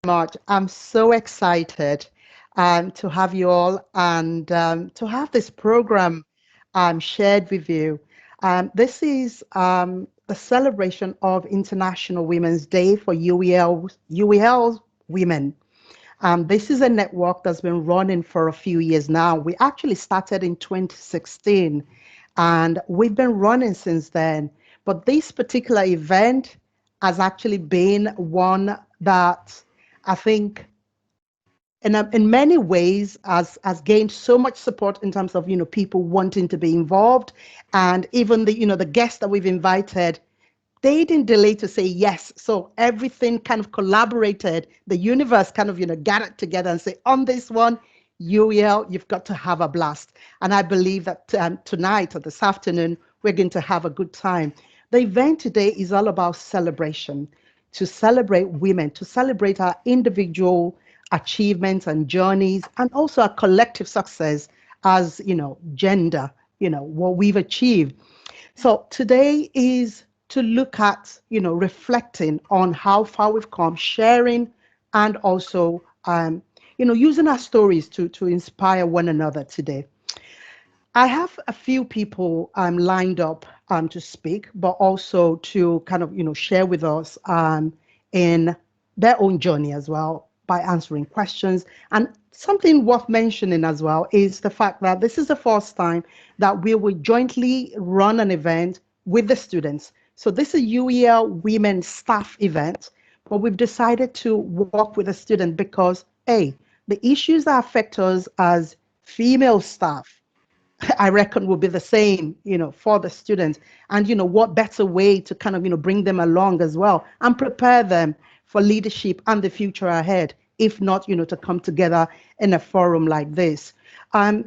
much. I'm so excited to have you all and to have this program shared with you. This is the celebration of International Women's Day for UEL women. This is a network that's been running for a few years now. We actually started in 2016 and we've been running since then. But this particular event has actually been one that I think in many ways has gained so much support in terms of people wanting to be involved, and even the guests that we've invited, they didn't delay to say yes. So everything kind of collaborated. The universe kind of gathered together and say, on this one, UEL, you've got to have a blast. And I believe that tonight or this afternoon we're going to have a good time. The event today is all about celebration, to celebrate women, to celebrate our individual achievements and journeys, and also our collective success as gender, what we've achieved. So today is to look at reflecting on how far we've come, sharing, and also using our stories to inspire one another today. I have a few people lined up to speak, but also to kind of share with us in their own journey as well by answering questions. And something worth mentioning as well is the fact that this is the first time that we will jointly run an event with the students. So this is UEL Women Staff event, but we've decided to work with the student because A, the issues that affect us as female staff, I reckon will be the same, for the students. And, what better way to kind of, bring them along as well and prepare them for leadership and the future ahead, if not, to come together in a forum like this. I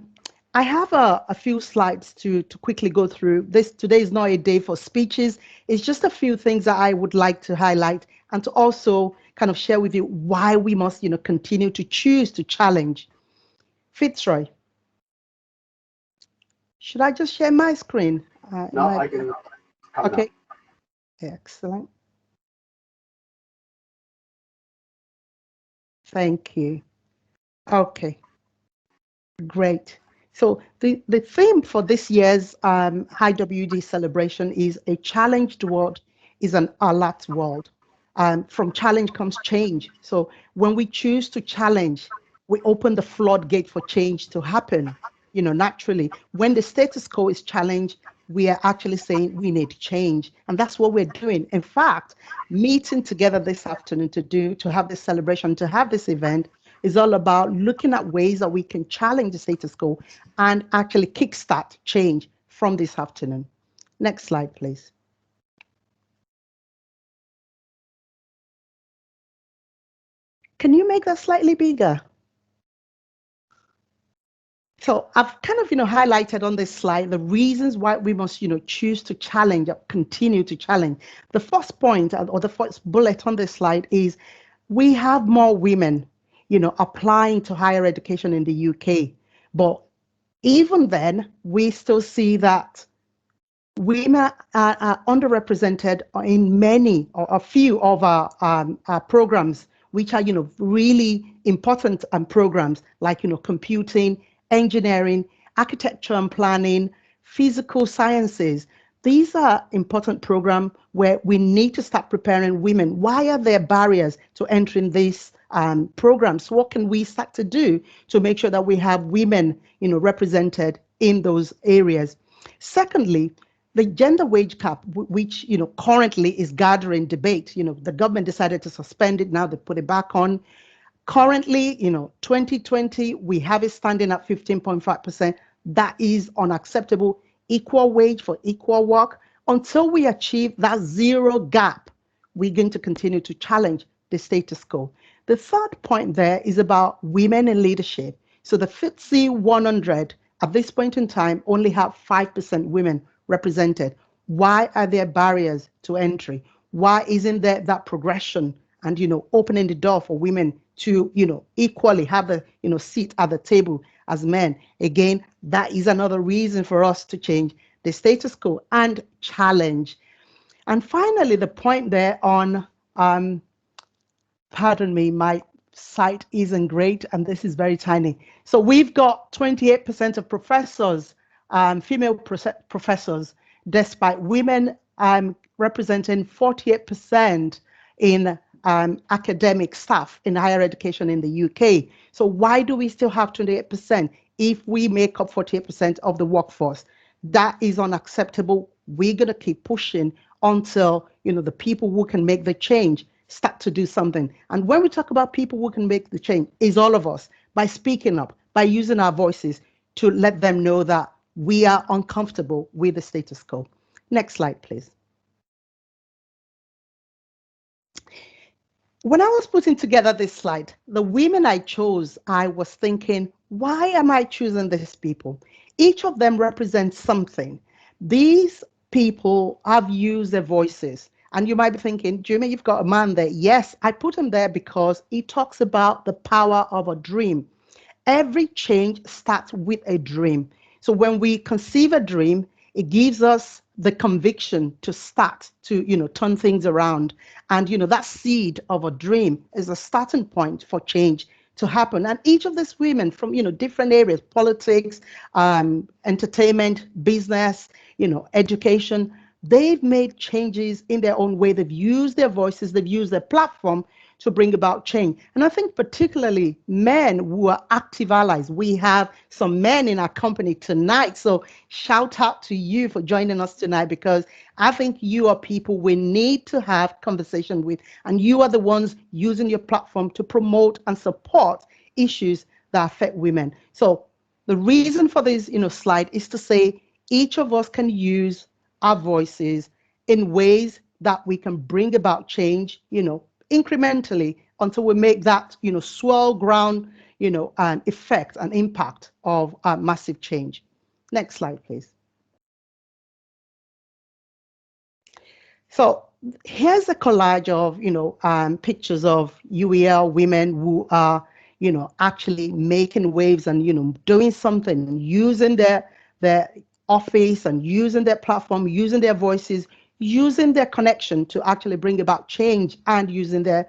have a few slides to quickly go through. Today is not a day for speeches. It's just a few things that I would like to highlight and to also kind of share with you why we must, continue to choose to challenge. Fitzroy, should I just share my screen? No, I can. Okay, excellent. Thank you. Okay, great. So the theme for this year's IWD celebration is a challenged world is an alert world. From challenge comes change. So when we choose to challenge, we open the floodgate for change to happen, naturally. When the status quo is challenged, we are actually saying we need change. And that's what we're doing. In fact, meeting together this afternoon to have this celebration, to have this event is all about looking at ways that we can challenge the status quo and actually kickstart change from this afternoon. Next slide, please. Can you make that slightly bigger? So I've kind of, highlighted on this slide the reasons why we must, choose to challenge, continue to challenge. The first point or the first bullet on this slide is we have more women, applying to higher education in the UK. But even then, we still see that women are underrepresented in many or a few of our programs, which are, really important programs like, computing, engineering, architecture and planning, physical sciences. These are important programs where we need to start preparing women. Why are there barriers to entering these programs? What can we start to do to make sure that we have women, represented in those areas? Secondly, the gender wage cap, which currently is gathering debate. The government decided to suspend it. Now they put it back on. Currently, 2020, we have it standing at 15.5%. That is unacceptable. Equal wage for equal work. Until we achieve that zero gap, we're going to continue to challenge the status quo. The third point there is about women in leadership. So the FTSE 100 at this point in time only have 5% women represented. Why are there barriers to entry? Why isn't there that progression and opening the door for women to equally have the seat at the table as men? Again, that is another reason for us to change the status quo and challenge. And finally, the point there on Pardon me, my site isn't great, and this is very tiny. So we've got 28% of professors, female professors, despite women representing 48% in academic staff in higher education in the UK. So why do we still have 28% if we make up 48% of the workforce? That is unacceptable. We're going to keep pushing until, the people who can make the change start to do something. And when we talk about people who can make the change, is all of us, by speaking up, by using our voices to let them know that we are uncomfortable with the status quo. Next slide, please. When I was putting together this slide, the women I chose, I was thinking, why am I choosing these people? Each of them represents something. These people have used their voices. And you might be thinking, Jimmy, you've got a man there. Yes, I put him there because he talks about the power of a dream. Every change starts with a dream. So when we conceive a dream, it gives us the conviction to start to, turn things around. And, that seed of a dream is a starting point for change to happen. And each of these women from, different areas, politics, entertainment, business, education, they've made changes in their own way. They've used their voices, they've used their platform to bring about change. And I think particularly men who are active allies. We have some men in our company tonight. So shout out to you for joining us tonight, because I think you are people we need to have conversation with. And you are the ones using your platform to promote and support issues that affect women. So the reason for this, slide is to say each of us can use our voices in ways that we can bring about change, incrementally until we make that, swirl ground, effect and impact of massive change. Next slide, please. So here's a collage of, pictures of UEL women who are, actually making waves and, doing something and using their office and using their platform, using their voices, using their connection to actually bring about change, and using their,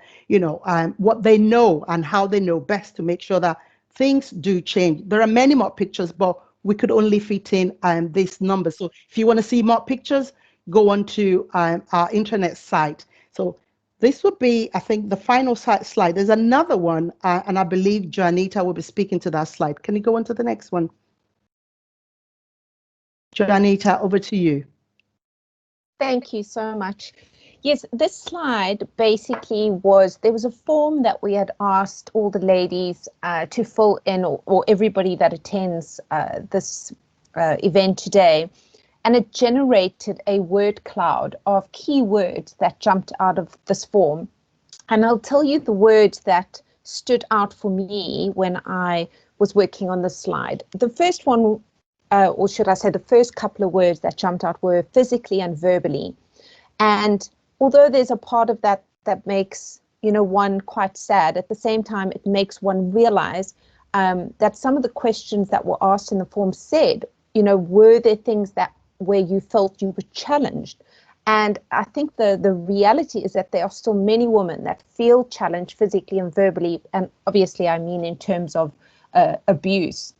what they know and how they know best to make sure that things do change. There are many more pictures, but we could only fit in this number. So if you want to see more pictures, go on to our internet site. So this would be, I think, the final slide. There's another one, and I believe Janita will be speaking to that slide. Can you go on to the next one? Janita, over to you. Thank you so much. Yes, this slide basically there was a form that we had asked all the ladies to fill in, or everybody that attends this event today. And it generated a word cloud of keywords that jumped out of this form. And I'll tell you the words that stood out for me when I was working on this slide. The first one, or should I say the first couple of words that jumped out, were physically and verbally. And although there's a part of that that makes, one quite sad, at the same time, it makes one realize that some of the questions that were asked in the form said, were there things where you felt you were challenged? And I think the reality is that there are still many women that feel challenged physically and verbally, and obviously I mean in terms of abuse.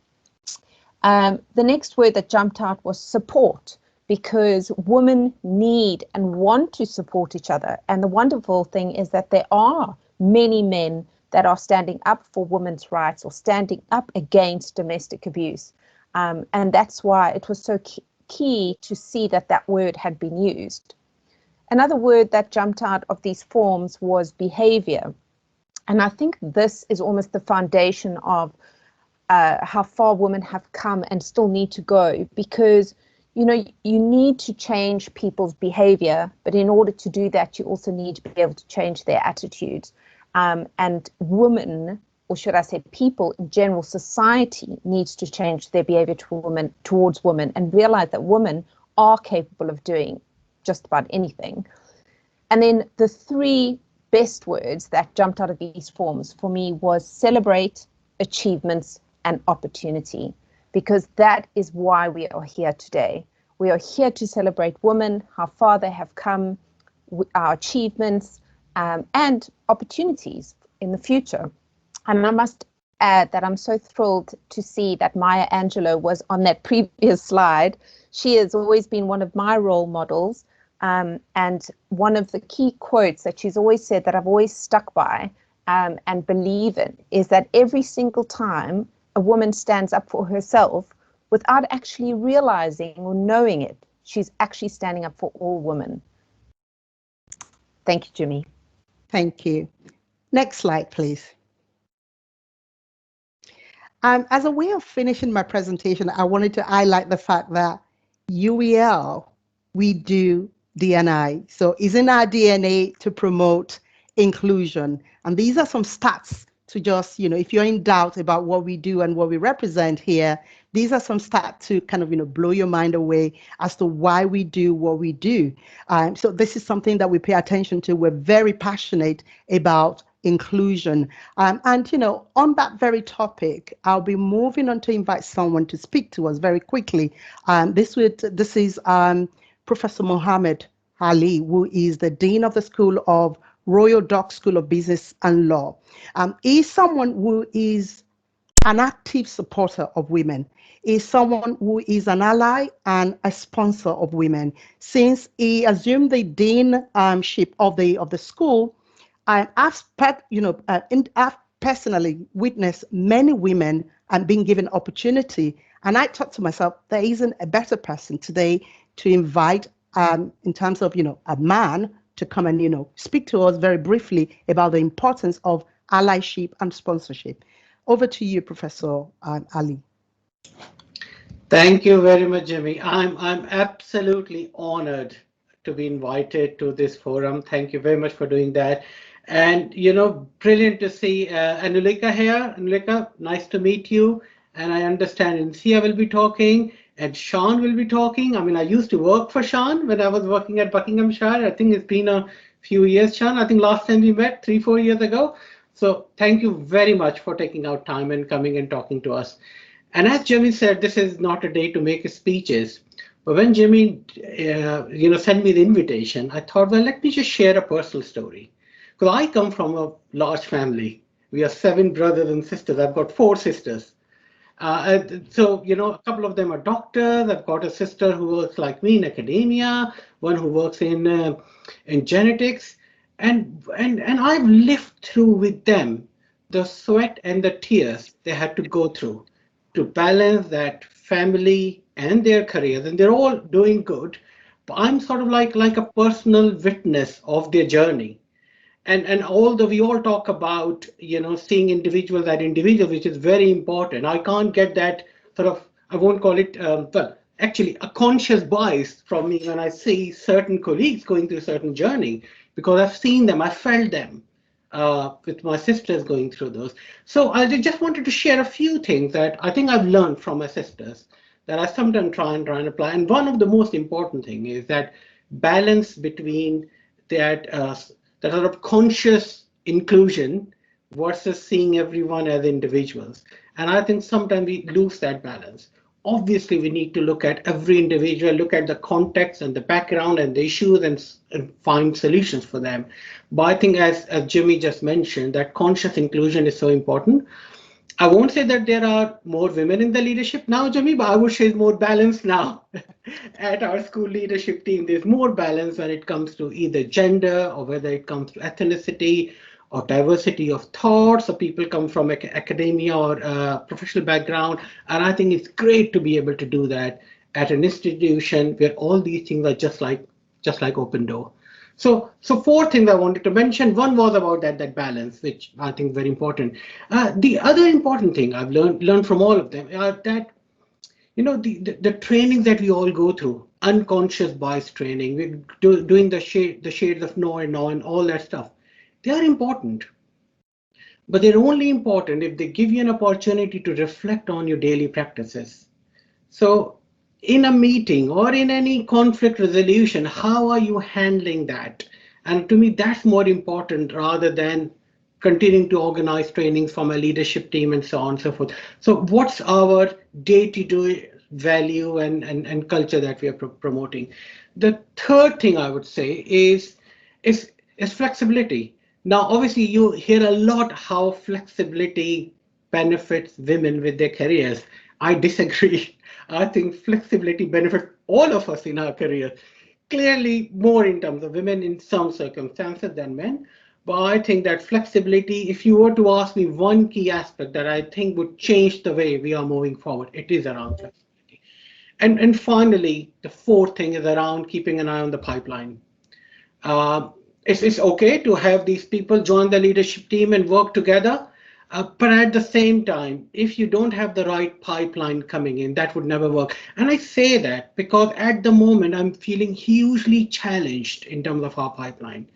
The next word that jumped out was support, because women need and want to support each other. And the wonderful thing is that there are many men that are standing up for women's rights or standing up against domestic abuse. And that's why it was so key to see that word had been used. Another word that jumped out of these forms was behavior. And I think this is almost the foundation of how far women have come and still need to go, because you need to change people's behavior, but in order to do that, you also need to be able to change their attitudes. And women, or should I say people in general, society needs to change their behavior towards women and realize that women are capable of doing just about anything. And then the three best words that jumped out of these forms for me was celebrate, achievements, and opportunity, because that is why we are here today. We are here to celebrate women, how far they have come, our achievements, and opportunities in the future. And I must add that I'm so thrilled to see that Maya Angelou was on that previous slide. She has always been one of my role models. And one of the key quotes that she's always said that I've always stuck by and believe in is that every single time a woman stands up for herself without actually realizing or knowing it, she's actually standing up for all women. Thank you, Jimmy. Thank you. Next slide, please. As a way of finishing my presentation, I wanted to highlight the fact that UEL, we do D&I. So it's in our DNA to promote inclusion. And these are some stats to just, if you're in doubt about what we do and what we represent here, these are some stats to kind of, blow your mind away as to why we do what we do. So this is something that we pay attention to. We're very passionate about inclusion. And, on that very topic, I'll be moving on to invite someone to speak to us very quickly. This is Professor Mohammed Ali, who is the Dean of the School of Royal Dock School of Business and Law. He's someone who is an active supporter of women. Is someone who is an ally and a sponsor of women. Since he assumed the deanship of the school, I've personally witnessed many women being given opportunity, and I thought to myself, there isn't a better person today to invite in terms of a man to come and speak to us very briefly about the importance of allyship and sponsorship. Over to you, Professor Ali. Thank you very much, Jimmy. I'm absolutely honored to be invited to this forum. Thank you very much for doing that. And brilliant to see Anulika here. Anulika, nice to meet you. And I understand Insia will be talking and Shan will be talking. I mean, I used to work for Shan when I was working at Buckinghamshire. I think it's been a few years, Shan. I think last time we met 3-4 years ago. So thank you very much for taking out time and coming and talking to us. And as Jimmy said, this is not a day to make speeches. But when Jimmy, sent me the invitation, I thought, well, let me just share a personal story. Because I come from a large family. We are 7 brothers and sisters. I've got 4 sisters. So, a couple of them are doctors. I've got a sister who works like me in academia, one who works in genetics. And I've lived through with them the sweat and the tears they had to go through to balance that family and their careers. And they're all doing good. But I'm sort of like a personal witness of their journey. And although we all talk about, seeing individuals as individuals, which is very important, I can't get that sort of, I won't call it, but actually a conscious bias from me when I see certain colleagues going through a certain journey, because I've seen them, I felt them with my sisters going through those. So I just wanted to share a few things that I think I've learned from my sisters that I sometimes try and apply. And one of the most important thing is that balance between that sort of conscious inclusion versus seeing everyone as individuals. And I think sometimes we lose that balance. Obviously, we need to look at every individual, look at the context and the background and the issues and find solutions for them. But I think as Jimmy just mentioned, that conscious inclusion is so important. I won't say that there are more women in the leadership now, Jimmy, but I would say it's more balanced now. At our school leadership team, there's more balance when it comes to either gender or whether it comes to ethnicity or diversity of thoughts, or people come from academia or professional background. And I think it's great to be able to do that at an institution where all these things are just like open door. So 4 things I wanted to mention. One was about that balance, which I think is very important. The other important thing I've learned from all of them are that, the training that we all go through, unconscious bias training, doing the shades of no and all that stuff, they are important. But they're only important if they give you an opportunity to reflect on your daily practices. So in a meeting or in any conflict resolution, how are you handling that? And to me, that's more important rather than continuing to organize trainings from a leadership team and so on and so forth. So what's our day-to-day value and culture that we are promoting? The third thing I would say is is flexibility. Now, obviously, you hear a lot how flexibility benefits women with their careers. I disagree. I think flexibility benefits all of us in our careers. Clearly, more in terms of women in some circumstances than men. But I think that flexibility, if you were to ask me one key aspect that I think would change the way we are moving forward, it is around flexibility. And finally, the fourth thing is around keeping an eye on the pipeline. Uh, it's okay to have these people join the leadership team and work together, but at the same time, if you don't have the right pipeline coming in, that would never work. And I say that because at the moment, I'm feeling hugely challenged in terms of our pipeline.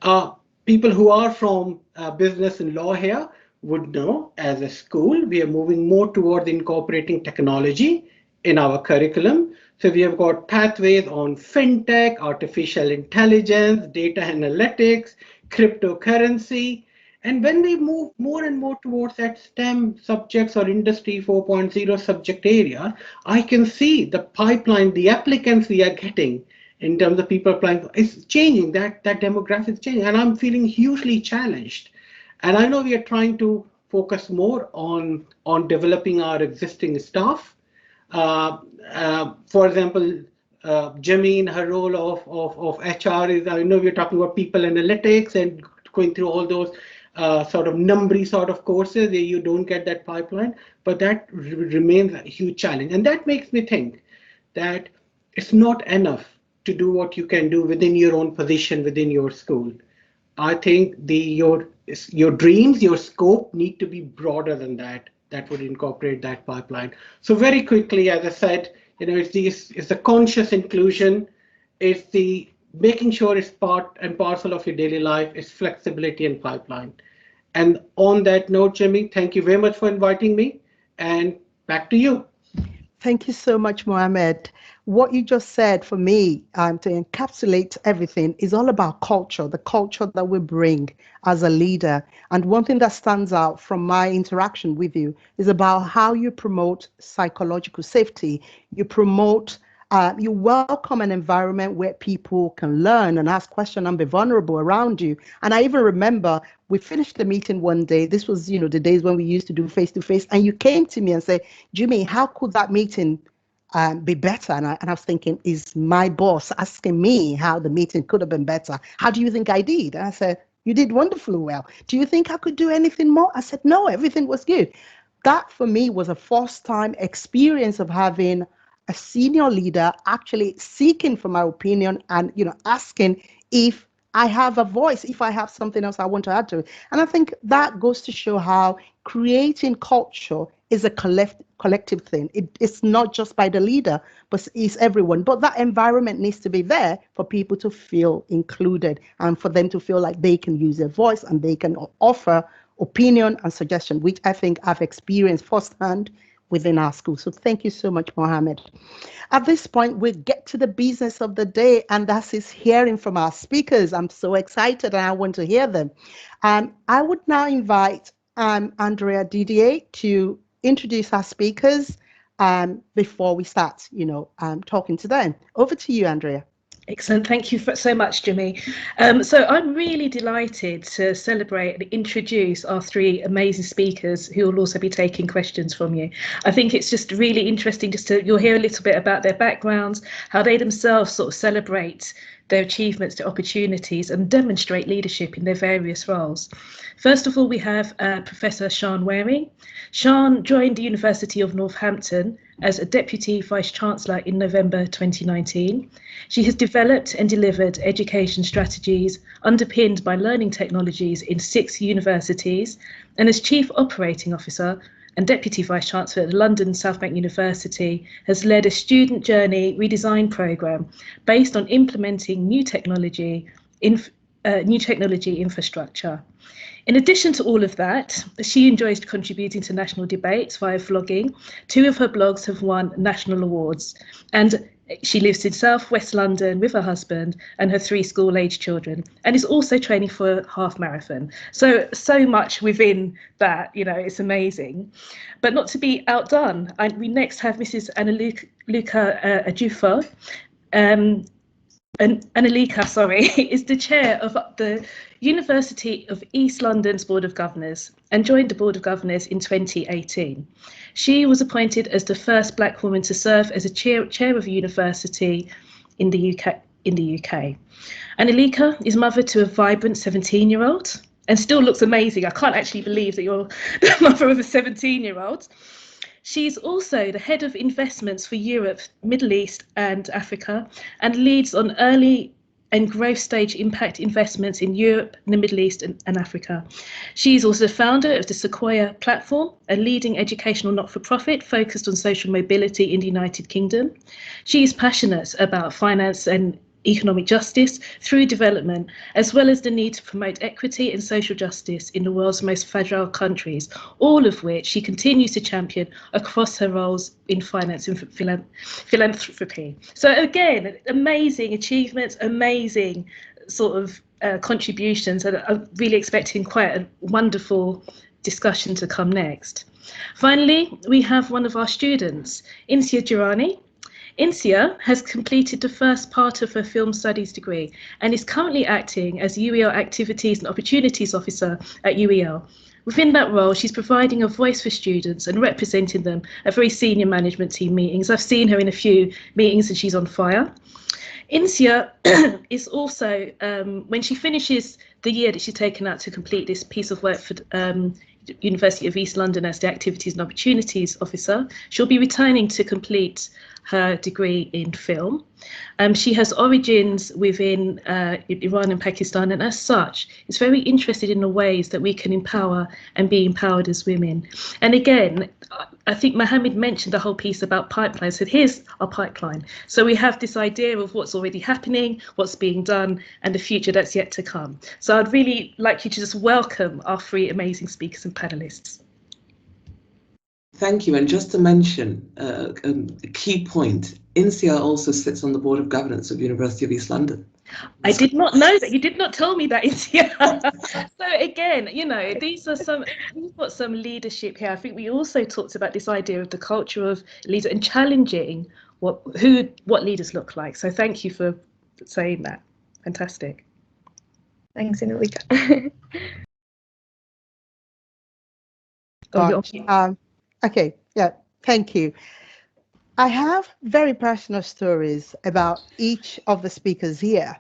Uh, People who are from business and law here would know as a school, we are moving more towards incorporating technology in our curriculum. So we have got pathways on fintech, artificial intelligence, data analytics, cryptocurrency. And when we move more and more towards that STEM subjects or Industry 4.0 subject area, I can see the pipeline, the applicants we are getting in terms of people applying is changing. That demographic is changing, and I'm feeling hugely challenged. And I know we are trying to focus more on developing our existing staff. For example, Jimmy in her role of HR is, I know we're talking about people analytics and going through all those sort of numbery sort of courses where you don't get that pipeline, but that remains a huge challenge. And that makes me think that it's not enough to do what you can do within your own position, within your school. I think your dreams, your scope need to be broader than that. That would incorporate that pipeline. So very quickly, as I said, it's the conscious inclusion, it's the making sure it's part and parcel of your daily life, it's flexibility and pipeline. And on that note, Jimmy, thank you very much for inviting me, and back to you. Thank you so much, Mohammed. What you just said for me, to encapsulate everything, is all about culture, the culture that we bring as a leader. And one thing that stands out from my interaction with you is about how you promote psychological safety. You promote, you welcome an environment where people can learn and ask questions and be vulnerable around you. And I even remember we finished the meeting one day. This was, the days when we used to do face to face. And you came to me and said, Jimmy, how could that meeting be better? And I was thinking, is my boss asking me how the meeting could have been better? How do you think I did? And I said, you did wonderfully well. Do you think I could do anything more? I said, no, everything was good. That for me was a first time experience of having a senior leader actually seeking for my opinion and, asking if I have a voice, if I have something else I want to add to it. And I think that goes to show how creating culture is a collective thing. It's not just by the leader, but it's everyone. But that environment needs to be there for people to feel included and for them to feel like they can use their voice and they can offer opinion and suggestion, which I think I've experienced firsthand within our school. So thank you so much, Mohammed. At this point, we get to the business of the day, and that is hearing from our speakers. I'm so excited and I want to hear them. I would now invite Andrea Didier to introduce our speakers before we start, talking to them. Over to you, Andrea. Excellent. Thank you so much, Jimmy. So I'm really delighted to celebrate and introduce our three amazing speakers who will also be taking questions from you. I think it's just really interesting you'll hear a little bit about their backgrounds, how they themselves sort of celebrate their achievements, their opportunities, and demonstrate leadership in their various roles. First of all, we have Professor Shan Wareing. Shan joined the University of Northampton as a Deputy Vice-Chancellor in November 2019. She has developed and delivered education strategies underpinned by learning technologies in 6 universities, and as Chief Operating Officer and Deputy Vice-Chancellor at London South Bank University, has led a student journey redesign programme based on implementing new technology infrastructure. In addition to all of that, she enjoys contributing to national debates via vlogging. 2 of her blogs have won national awards, and she lives in South West London with her husband and her 3 school-age children, and is also training for a half marathon. So much within that, it's amazing. But not to be outdone, we next have Mrs. Anulika Ajufo. Anulika, sorry, is the chair of the University of East London's Board of Governors and joined the Board of Governors in 2018. She was appointed as the first Black woman to serve as a chair of a university in the UK. Anulika is mother to a vibrant 17-year-old and still looks amazing. I can't actually believe that you're the mother of a 17-year-old. She's also the head of investments for Europe, Middle East and Africa, and leads on early and growth stage impact investments in Europe, the Middle East and Africa. She's also the founder of the Okoya platform, a leading educational not-for-profit focused on social mobility in the United Kingdom. She is passionate about finance and economic justice through development, as well as the need to promote equity and social justice in the world's most fragile countries, all of which she continues to champion across her roles in finance and philanthropy. So again, amazing achievements, amazing sort of contributions, and I'm really expecting quite a wonderful discussion to come next. Finally, we have one of our students, Insia Durrani. Insia has completed the first part of her film studies degree and is currently acting as UEL Activities and Opportunities Officer at UEL. Within that role, she's providing a voice for students and representing them at very senior management team meetings. I've seen her in a few meetings and she's on fire. Insia is also, when she finishes the year that she's taken out to complete this piece of work for University of East London as the Activities and Opportunities Officer, she'll be returning to complete her degree in film. She has origins within Iran and Pakistan, and as such is very interested in the ways that we can empower and be empowered as women. And again, I think Mohammed mentioned the whole piece about pipelines. So here's our pipeline. So we have this idea of what's already happening, what's being done, and the future that's yet to come. So I'd really like you to just welcome our three amazing speakers and panelists. Thank you. And just to mention a key point, Insia also sits on the Board of Governance of University of East London. I did not know that. You did not tell me that, Insia. So again, you know, we've got some leadership here. I think we also talked about this idea of the culture of leader and challenging what leaders look like. So thank you for saying that. Fantastic. Thanks, Anulika. Okay, yeah, thank you. I have very personal stories about each of the speakers here,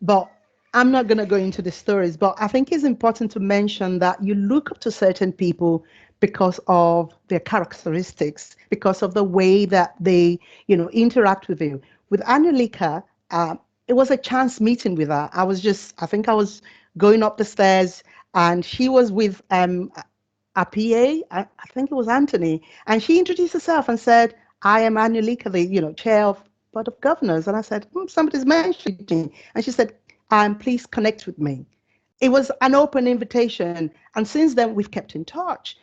but I'm not going to go into the stories, but I think it's important to mention that you look up to certain people because of their characteristics, because of the way that they, interact with you. With Anulika, it was a chance meeting with her. I think I was going up the stairs and she was with a PA, I think it was Anthony, and she introduced herself and said, I am Anulika, the chair of Board of Governors. And I said, somebody's mentioned me. And she said, please connect with me. It was an open invitation. And since then, we've kept in touch.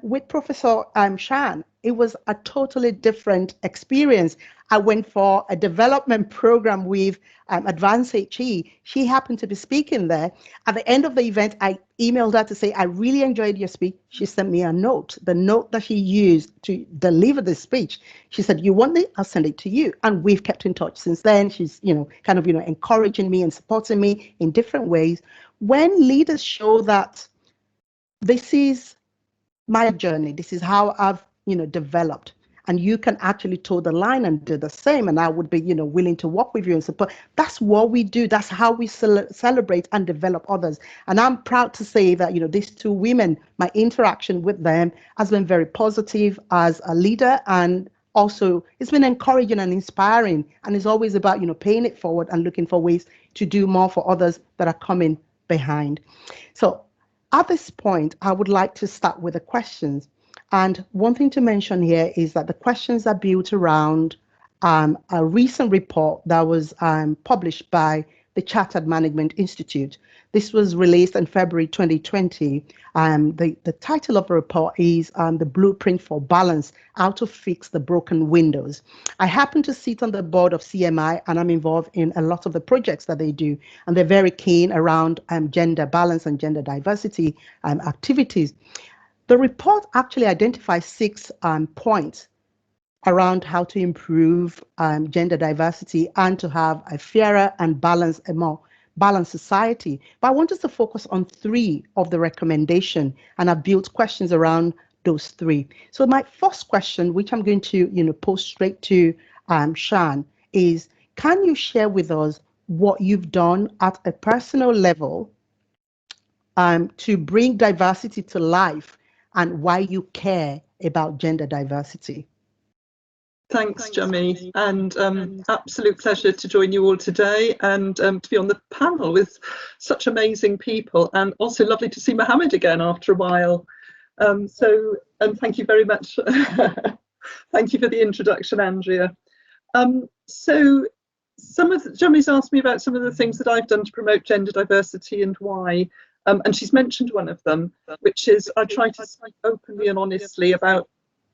With Professor Shan, it was a totally different experience. I went for a development program with Advanced HE. She happened to be speaking there. At the end of the event, I emailed her to say, I really enjoyed your speech. She sent me a note, the note that she used to deliver the speech. She said, you want it? I'll send it to you. And we've kept in touch since then. She's, encouraging me and supporting me in different ways. When leaders show that this is my journey, this is how I've, developed, and you can actually toe the line and do the same, and I would be, willing to work with you and support. That's what we do. That's how we celebrate and develop others. And I'm proud to say that, these two women, my interaction with them has been very positive as a leader, and also it's been encouraging and inspiring, and it's always about, paying it forward and looking for ways to do more for others that are coming behind. So at this point, I would like to start with the questions. And one thing to mention here is that the questions are built around a recent report that was published by the Chartered Management Institute. This was released in February 2020. The title of the report is The Blueprint for Balance, How to Fix the Broken Windows. I happen to sit on the board of CMI, and I'm involved in a lot of the projects that they do, and they're very keen around gender balance and gender diversity activities. The report actually identifies 6 points around how to improve gender diversity and to have a fairer and a more balanced society. But I want us to focus on 3 of the recommendation, and I've built questions around those 3. So my first question, which I'm going to pose straight to Shan, is can you share with us what you've done at a personal level to bring diversity to life and why you care about gender diversity? Thanks, Jummy, and absolute pleasure to join you all today and to be on the panel with such amazing people, and also lovely to see Mohammed again after a while. And thank you very much. Thank you for the introduction, Andrea. So Jummy's asked me about some of the things that I've done to promote gender diversity and why, and she's mentioned one of them, which is I try to speak openly and honestly about,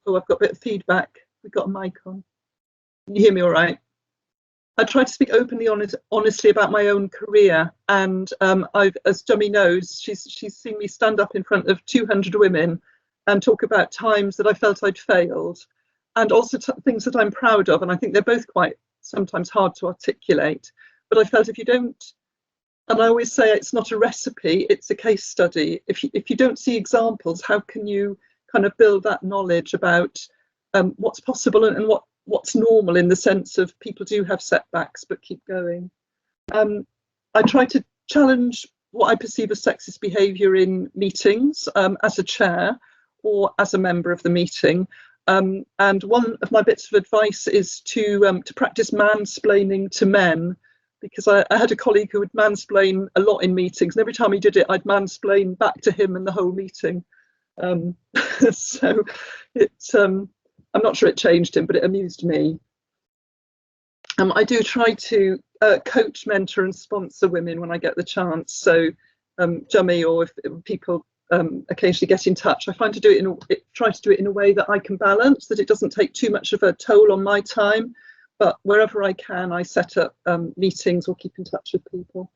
oh, I've got a bit of feedback. We've got a mic on. Can you hear me all right? I try to speak openly, honestly about my own career, and as Jummy knows, she's seen me stand up in front of 200 women and talk about times that I felt I'd failed, and also things that I'm proud of, and I think they're both quite sometimes hard to articulate. But I felt if you don't, and I always say it's not a recipe, it's a case study. If you don't see examples, how can you kind of build that knowledge about what's possible and what's normal, in the sense of people do have setbacks but keep going. I try to challenge what I perceive as sexist behaviour in meetings as a chair or as a member of the meeting. And one of my bits of advice is to practice mansplaining to men, because I had a colleague who would mansplain a lot in meetings, and every time he did it, I'd mansplain back to him and the whole meeting. So it's I'm not sure it changed him, but it amused me. I do try to coach, mentor and sponsor women when I get the chance. So Jummy, or if people occasionally get in touch, I try to do it in a way that I can balance, that it doesn't take too much of a toll on my time, but wherever I can, I set up meetings or keep in touch with people.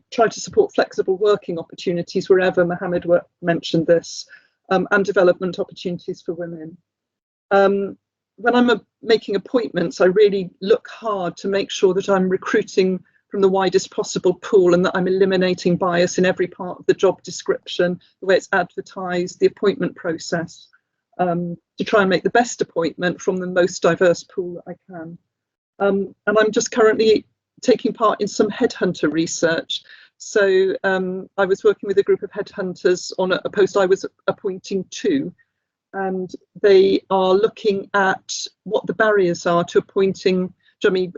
Try to support flexible working opportunities wherever, Mohammed mentioned this, and development opportunities for women. When I'm making appointments, I really look hard to make sure that I'm recruiting from the widest possible pool, and that I'm eliminating bias in every part of the job description, the way it's advertised, the appointment process, to try and make the best appointment from the most diverse pool that I can. And I'm just currently taking part in some headhunter research. So I was working with a group of headhunters on a post I was appointing to, and they are looking at what the barriers are to appointing. Jummy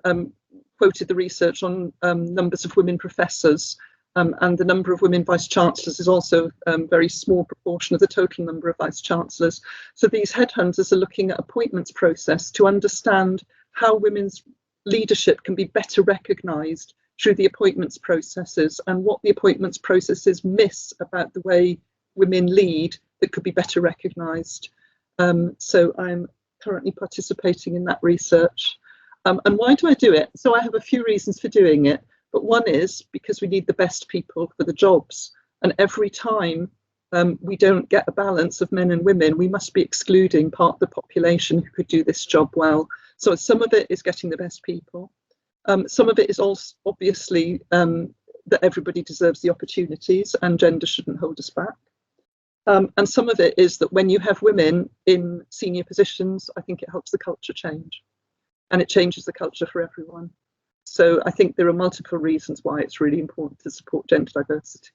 quoted the research on numbers of women professors, and the number of women vice chancellors is also a very small proportion of the total number of vice chancellors. So these headhunters are looking at appointments process to understand how women's leadership can be better recognised through the appointments processes, and what the appointments processes miss about the way women lead that could be better recognised. So I'm currently participating in that research. And why do I do it? So I have a few reasons for doing it, but one is because we need the best people for the jobs. And every time we don't get a balance of men and women, we must be excluding part of the population who could do this job well. So some of it is getting the best people. Some of it is also obviously that everybody deserves the opportunities and gender shouldn't hold us back. And some of it is that when you have women in senior positions, I think it helps the culture change, and it changes the culture for everyone. So I think there are multiple reasons why it's really important to support gender diversity.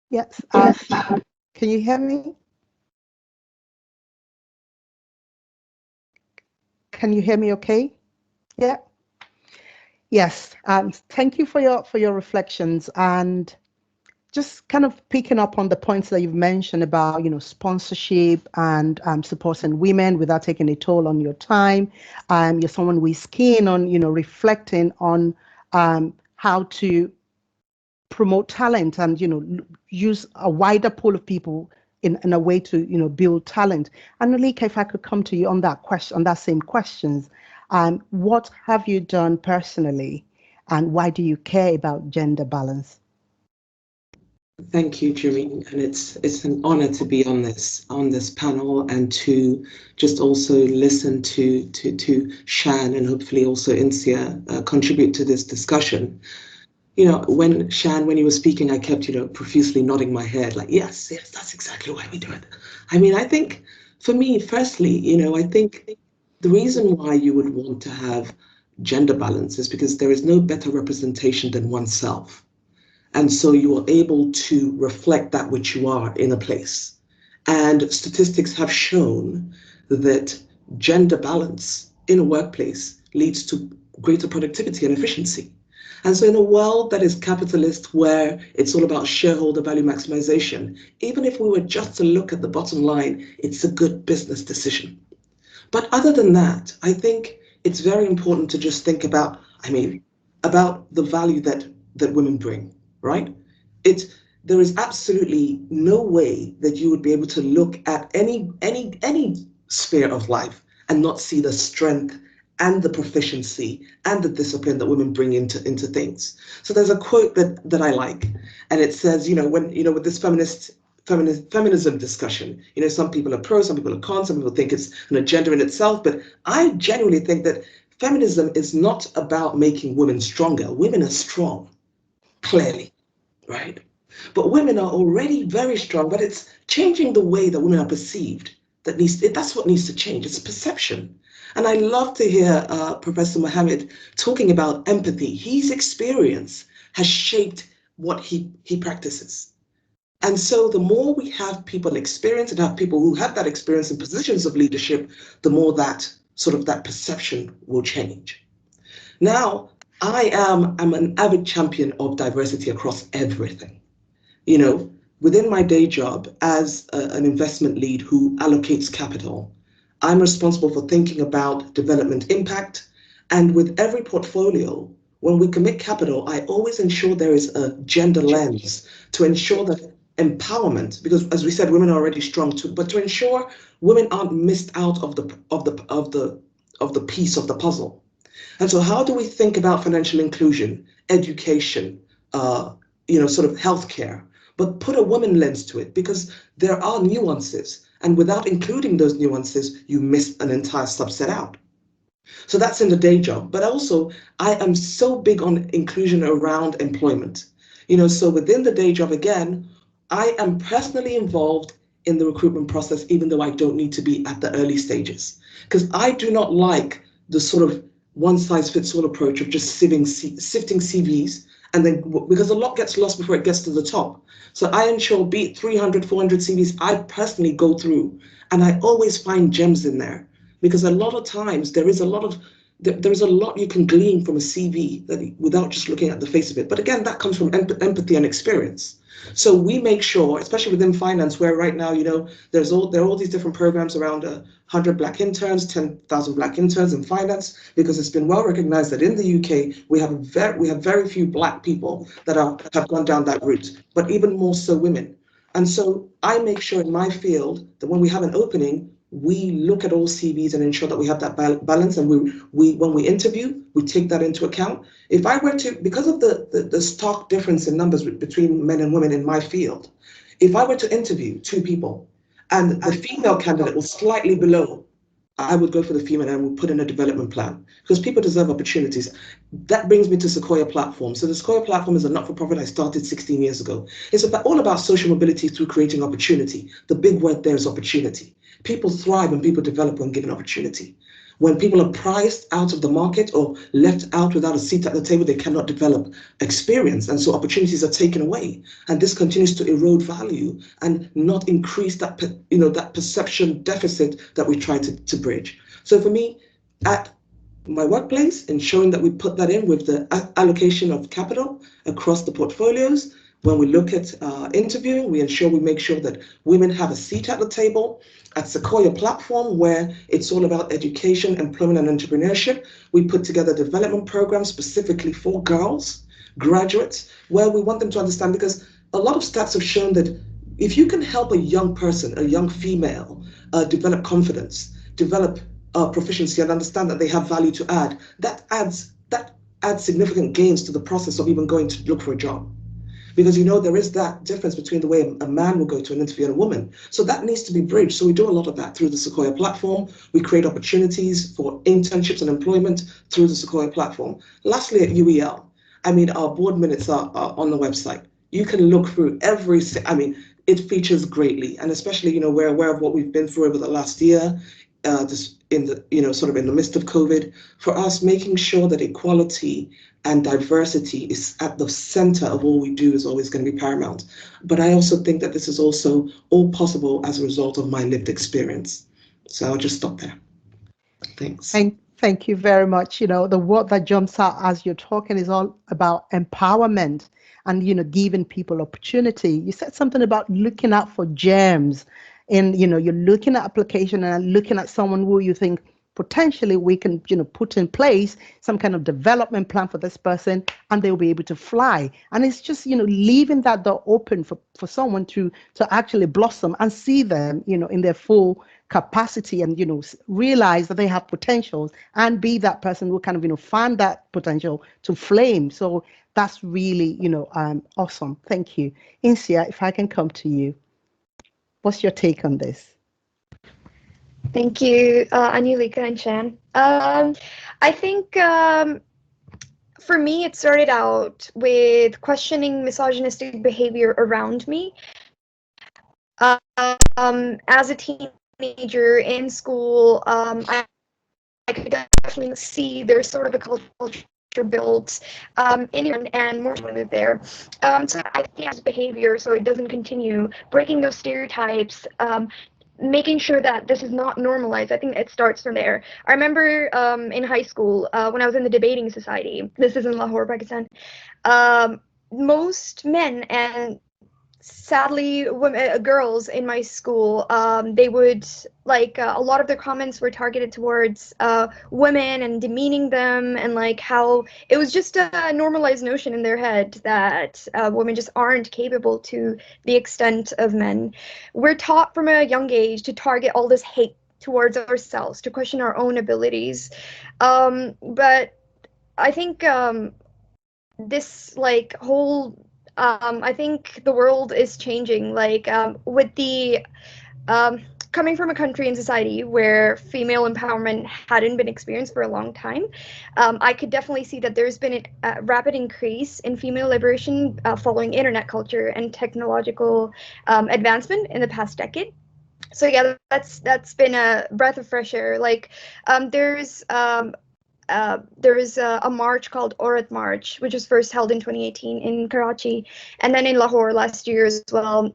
Yes. Can you hear me? Can you hear me okay? Yeah. Yes. Thank you for your reflections, and just kind of picking up on the points that you've mentioned about, sponsorship and supporting women without taking a toll on your time. You're someone who is keen on, reflecting on how to promote talent and, use a wider pool of people in a way to, build talent. Anulika, if I could come to you on that question, on that same questions, what have you done personally, and why do you care about gender balance? Thank you, Jummy, and it's an honor to be on this panel and to just also listen to Shan and hopefully also Insia contribute to this discussion. You know, when you were speaking, I kept, profusely nodding my head like, yes, that's exactly why we do it. I mean, I think for me, firstly, I think the reason why you would want to have gender balance is because there is no better representation than oneself. And so you are able to reflect that which you are in a place. And statistics have shown that gender balance in a workplace leads to greater productivity and efficiency. And so in a world that is capitalist, where it's all about shareholder value maximization, even if we were just to look at the bottom line, it's a good business decision. But other than that, I think it's very important to just think about, about the value that women bring, right? There is absolutely no way that you would be able to look at any sphere of life and not see the strength and the proficiency and the discipline that women bring into things. So there's a quote that I like, and it says, with this feminism discussion, some people are pro, some people are con, some people think it's an agenda in itself, but I genuinely think that feminism is not about making women stronger. Women are strong, clearly, right? But women are already very strong, but it's changing the way that women are perceived. That's what needs to change. It's perception. And I love to hear Professor Mohammed talking about empathy. His experience has shaped what he practices. And so the more we have people experience and have people who have that experience in positions of leadership, the more that perception will change. Now, I'm an avid champion of diversity across everything. Within my day job as an investment lead who allocates capital, I'm responsible for thinking about development impact. And with every portfolio, when we commit capital, I always ensure there is a gender lens to ensure that empowerment, because as we said, women are already strong too, but to ensure women aren't missed out of the piece of the puzzle. And so how do we think about financial inclusion, education, healthcare, but put a woman lens to it, because there are nuances, and without including those nuances, you miss an entire subset out. So that's in the day job. But also, I am so big on inclusion around employment. So within the day job, again, I am personally involved in the recruitment process, even though I don't need to be at the early stages, because I do not like the sort of one-size-fits-all approach of just sifting CVs, and then because a lot gets lost before it gets to the top. So I ensure, be it 300, 400 CVs, I personally go through, and I always find gems in there, because a lot of times there is a lot you can glean from a CV without just looking at the face of it. But again, that comes from empathy and experience. So we make sure, especially within finance, where right now, there are all these different programs around 100 Black interns, 10,000 Black interns in finance, because it's been well recognized that in the UK, we have very few Black people that have gone down that route, but even more so women. And so I make sure in my field that when we have an opening, we look at all CVs and ensure that we have that balance. And when we interview, we take that into account. If I were to, because of the stark difference in numbers between men and women in my field, if I were to interview two people and the female candidate was slightly below, I would go for the female and would put in a development plan, because people deserve opportunities. That brings me to Okoya platform. So the Okoya platform is a not-for-profit I started 16 years ago. It's all about social mobility through creating opportunity. The big word there is opportunity. People thrive and people develop when given opportunity. When people are priced out of the market or left out without a seat at the table, they cannot develop experience. And so opportunities are taken away. And this continues to erode value and not increase that, that perception deficit that we try to bridge. So for me, at my workplace, ensuring that we put that in with the allocation of capital across the portfolios. When we look at interviewing, we make sure that women have a seat at the table. At Okoya platform, where it's all about education, employment, and entrepreneurship, we put together development programs specifically for girls, graduates, where we want them to understand, because a lot of stats have shown that if you can help a young person, a young female, develop confidence, develop proficiency, and understand that they have value to add, that adds significant gains to the process of even going to look for a job. because there is that difference between the way a man will go to an interview and a woman. So that needs to be bridged. So we do a lot of that through the Okoya platform. We create opportunities for internships and employment through the Okoya platform. Lastly, at UEL, our board minutes are on the website. You can look through it features greatly, and especially, we're aware of what we've been through over the last year, just in the, sort of in the midst of COVID. For us, making sure that equality and diversity is at the center of all we do is always going to be paramount. But I also think that this is also all possible as a result of my lived experience. So I'll just stop there. Thanks. Thank you very much. The word that jumps out as you're talking is all about empowerment and, giving people opportunity. You said something about looking out for gems and, you're looking at application and looking at someone who you think potentially we can, put in place some kind of development plan for this person and they'll be able to fly. And it's just, leaving that door open for someone to actually blossom and see them, in their full capacity and, realize that they have potentials and be that person who kind of, find that potential to flame. So that's really, awesome. Thank you. Insia, if I can come to you, what's your take on this? Thank you, Anulika and Shan. I think for me, it started out with questioning misogynistic behavior around me. As a teenager in school, I could definitely see there's sort of a culture built in Iran and more women there. So I think as behavior, so it doesn't continue, breaking those stereotypes, making sure that this is not normalized. I think it starts from there. I remember in high school when I was in the debating society, this is in Lahore, Pakistan, most men and sadly girls in my school, they would a lot of their comments were targeted towards women and demeaning them, and how it was just a normalized notion in their head that women just aren't capable to the extent of men. We're taught from a young age to target all this hate towards ourselves, to question our own abilities, but I think this whole I think the world is changing, with the coming from a country and society where female empowerment hadn't been experienced for a long time. I could definitely see that there's been a rapid increase in female liberation following internet culture and technological advancement in the past decade. So yeah, that's been a breath of fresh air. There is a march called Aurat March, which was first held in 2018 in Karachi, and then in Lahore last year as well.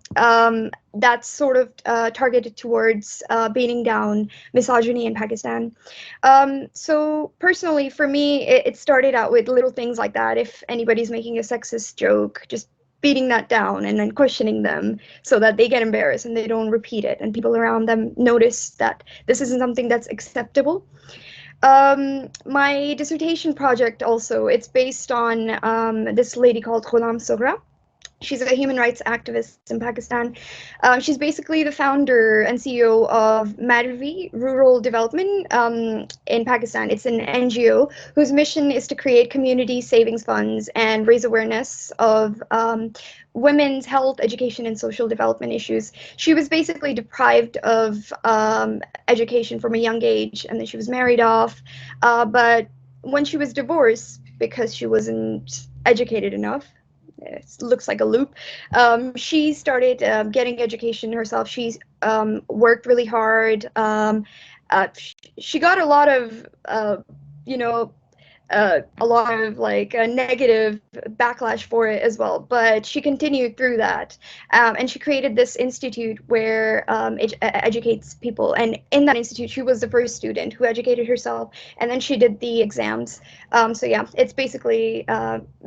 That's sort of targeted towards beating down misogyny in Pakistan. So personally, for me, it started out with little things like that. If anybody's making a sexist joke, just beating that down and then questioning them so that they get embarrassed and they don't repeat it, and people around them notice that this isn't something that's acceptable. My dissertation project also, it's based on this lady called Ghulam Soghra. She's a human rights activist in Pakistan. She's basically the founder and CEO of Madhavi Rural Development in Pakistan. It's an NGO whose mission is to create community savings funds and raise awareness of women's health, education, and social development issues. She was basically deprived of education from a young age, and then she was married off. But when she was divorced, because she wasn't educated enough, it looks like a loop, she started getting education herself. She's worked really hard. She got a lot of negative backlash for it as well, but she continued through that, and she created this institute where it educates people, and in that institute she was the first student who educated herself, and then she did the exams. So yeah, it's basically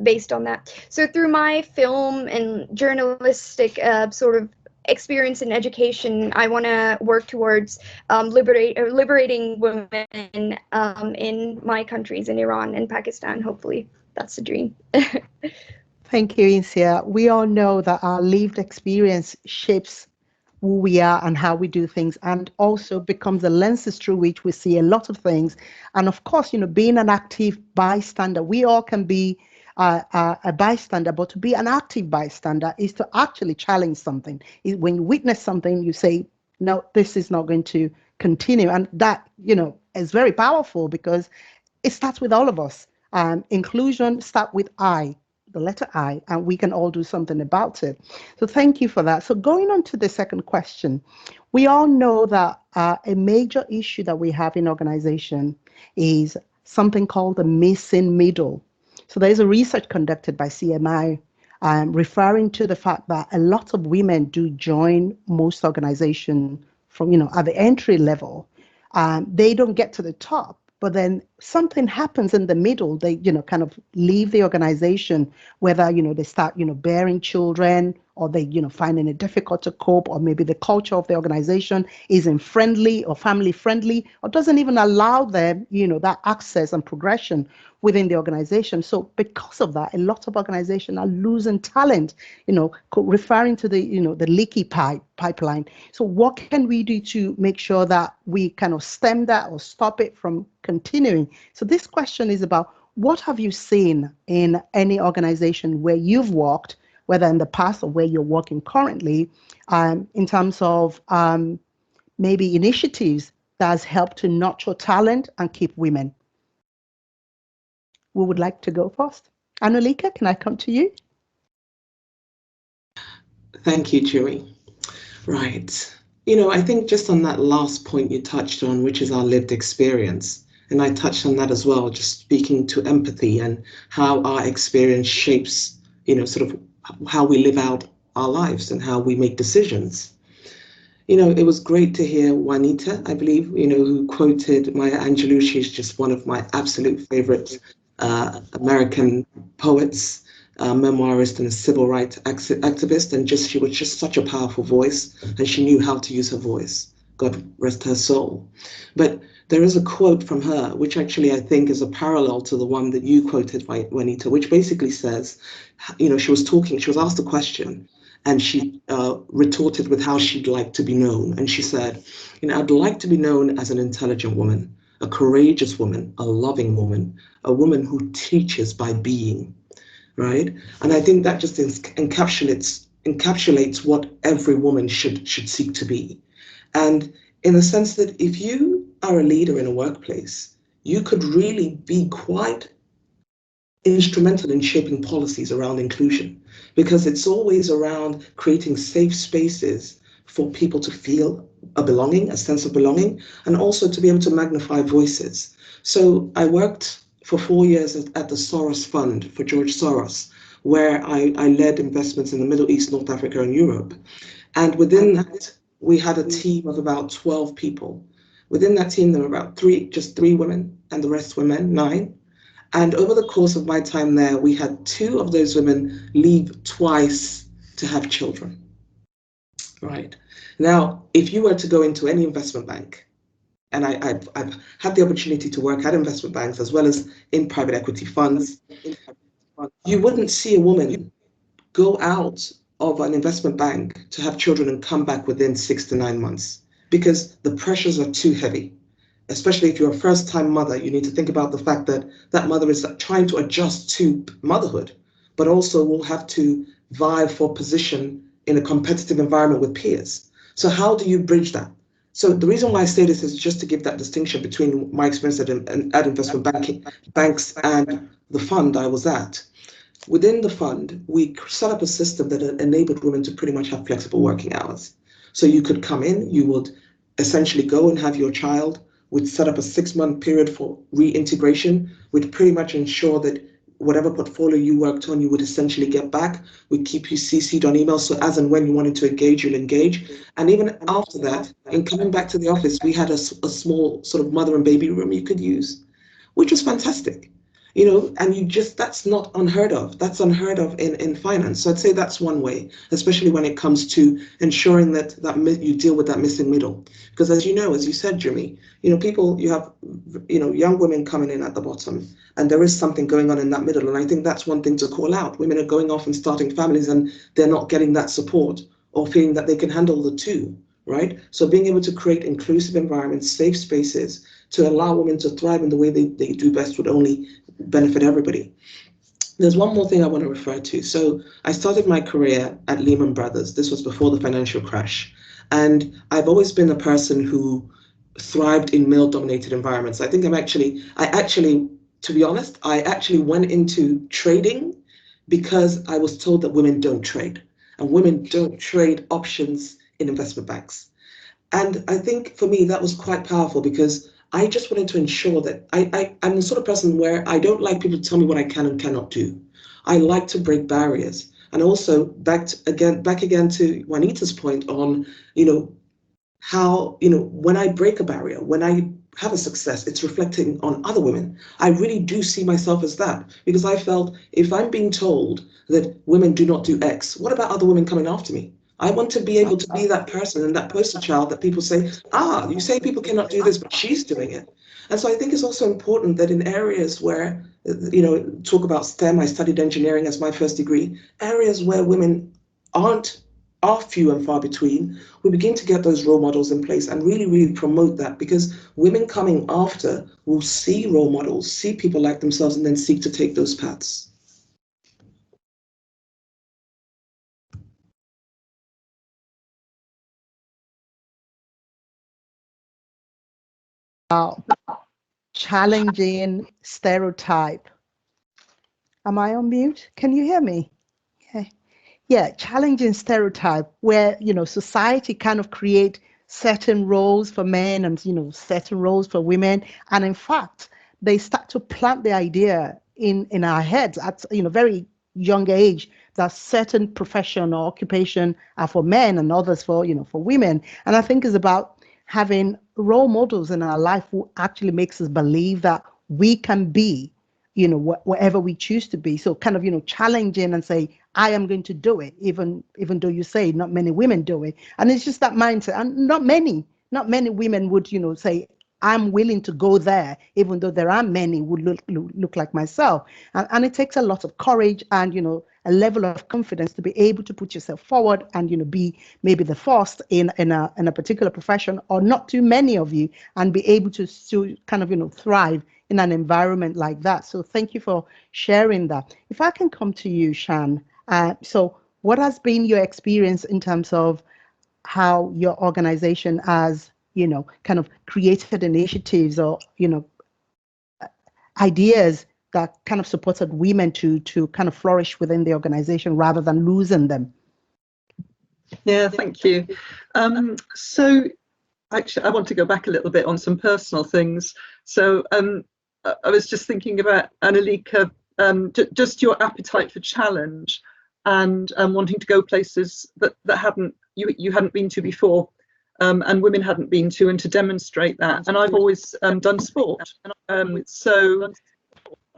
based on that. So through my film and journalistic sort of experience in education, I want to work towards liberating women in my countries, in Iran and Pakistan. Hopefully, that's the dream. Thank you, Insia. We all know that our lived experience shapes who we are and how we do things, and also becomes the lenses through which we see a lot of things. And of course, being an active bystander, we all can be a bystander, but to be an active bystander is to actually challenge something. When you witness something, you say, no, this is not going to continue. And that, is very powerful because it starts with all of us. Inclusion starts with I, the letter I, and we can all do something about it. So thank you for that. So going on to the second question, we all know that a major issue that we have in organization is something called the missing middle. So there's a research conducted by CMI referring to the fact that a lot of women do join most organizations from, at the entry level. They don't get to the top, but then something happens in the middle. They, kind of leave the organization, whether, they start, bearing children, or they, finding it difficult to cope, or maybe the culture of the organization isn't friendly or family friendly, or doesn't even allow them, that access and progression within the organization. So because of that, a lot of organizations are losing talent, referring to the, the leaky pipeline. So what can we do to make sure that we kind of stem that or stop it from continuing? So this question is about, what have you seen in any organization where you've worked, whether in the past or where you're working currently, in terms of maybe initiatives that has helped to nurture talent and keep women? Who would like to go first? Anulika, can I come to you? Thank you, Jummy. Right. I think just on that last point you touched on, which is our lived experience, and I touched on that as well, just speaking to empathy and how our experience shapes, sort of how we live out our lives and how we make decisions. It was great to hear Juanita, I believe, who quoted Maya Angelou. She's just one of my absolute favorite American poets, memoirist and a civil rights activist. And she was just such a powerful voice, and she knew how to use her voice. God rest her soul. But there is a quote from her, which actually I think is a parallel to the one that you quoted, Juanita, which basically says, she was asked a question, and she retorted with how she'd like to be known. And she said, I'd like to be known as an intelligent woman, a courageous woman, a loving woman, a woman who teaches by being, right? And I think that just encapsulates what every woman should seek to be. And in the sense that if you are a leader in a workplace, you could really be quite instrumental in shaping policies around inclusion, because it's always around creating safe spaces for people to feel a sense of belonging, and also to be able to magnify voices. So I worked for 4 years at the Soros Fund for George Soros, where I led investments in the Middle East, North Africa, and Europe. And within that, we had a team of about 12 people. Within that team, there were about just three women, and the rest were men, 9. And over the course of my time there, we had 2 of those women leave twice to have children. Right. Now, if you were to go into any investment bank, and I've had the opportunity to work at investment banks as well as in private equity funds, you wouldn't see a woman go out of an investment bank to have children and come back within 6 to 9 months, because the pressures are too heavy. Especially if you're a first-time mother, you need to think about the fact that that mother is trying to adjust to motherhood, but also will have to vie for position in a competitive environment with peers. So how do you bridge that? So the reason why I say this is just to give that distinction between my experience at investment banks and the fund I was at. Within the fund, we set up a system that enabled women to pretty much have flexible working hours. So you could come in, you would essentially go and have your child. We'd set up a 6-month period for reintegration. We'd pretty much ensure that whatever portfolio you worked on, you would essentially get back. We'd keep you CC'd on email, so as and when you wanted to engage, you'll engage. And even after that, in coming back to the office, we had a small sort of mother and baby room you could use, which was fantastic. And that's not unheard of. That's unheard of in finance. So I'd say that's one way, especially when it comes to ensuring that you deal with that missing middle. Because as you said, Jimmy, people, you have, young women coming in at the bottom, and there is something going on in that middle. And I think that's one thing to call out. Women are going off and starting families, and they're not getting that support or feeling that they can handle the two, right? So being able to create inclusive environments, safe spaces to allow women to thrive in the way they do best would only benefit everybody. There's one more thing I want to refer to. So I started my career at Lehman Brothers. This was before the financial crash. And I've always been a person who thrived in male-dominated environments. I think to be honest, I actually went into trading because I was told that women don't trade. And women don't trade options in investment banks. And I think for me, that was quite powerful because I just wanted to ensure that I'm the sort of person where I don't like people to tell me what I can and cannot do. I like to break barriers. And also back again to Juanita's point on, how, when I break a barrier, when I have a success, it's reflecting on other women. I really do see myself as that because I felt if I'm being told that women do not do X, what about other women coming after me? I want to be able to be that person and that poster child that people say, you say people cannot do this, but she's doing it. And so I think it's also important that in areas where, talk about STEM, I studied engineering as my first degree, areas where women are few and far between, we begin to get those role models in place and really, really promote that because women coming after will see role models, see people like themselves, and then seek to take those paths. Challenging stereotype. Am I on mute? Can you hear me? Yeah, challenging stereotype where, society kind of create certain roles for men and, certain roles for women. And in fact, they start to plant the idea in our heads at, very young age that certain profession or occupation are for men and others for women. And I think it's about having role models in our life who actually makes us believe that we can be, whatever we choose to be. So kind of, challenging and say, I am going to do it, even though you say not many women do it. And it's just that mindset. And not many women would, say, I'm willing to go there, even though there are many who look like myself. And it takes a lot of courage and, a level of confidence to be able to put yourself forward and, be maybe the first in a particular profession, or not too many of you, and be able to kind of, thrive in an environment like that. So thank you for sharing that. If I can come to you, Shan. So what has been your experience in terms of how your organization has, kind of created initiatives or, ideas that kind of supported women to kind of flourish within the organization rather than losing them? Yeah, thank you. So actually, I want to go back a little bit on some personal things. So I was just thinking about, Anulika, just your appetite for challenge and wanting to go places that you hadn't been to before, and women hadn't been to, and to demonstrate that. And I've always done sport. So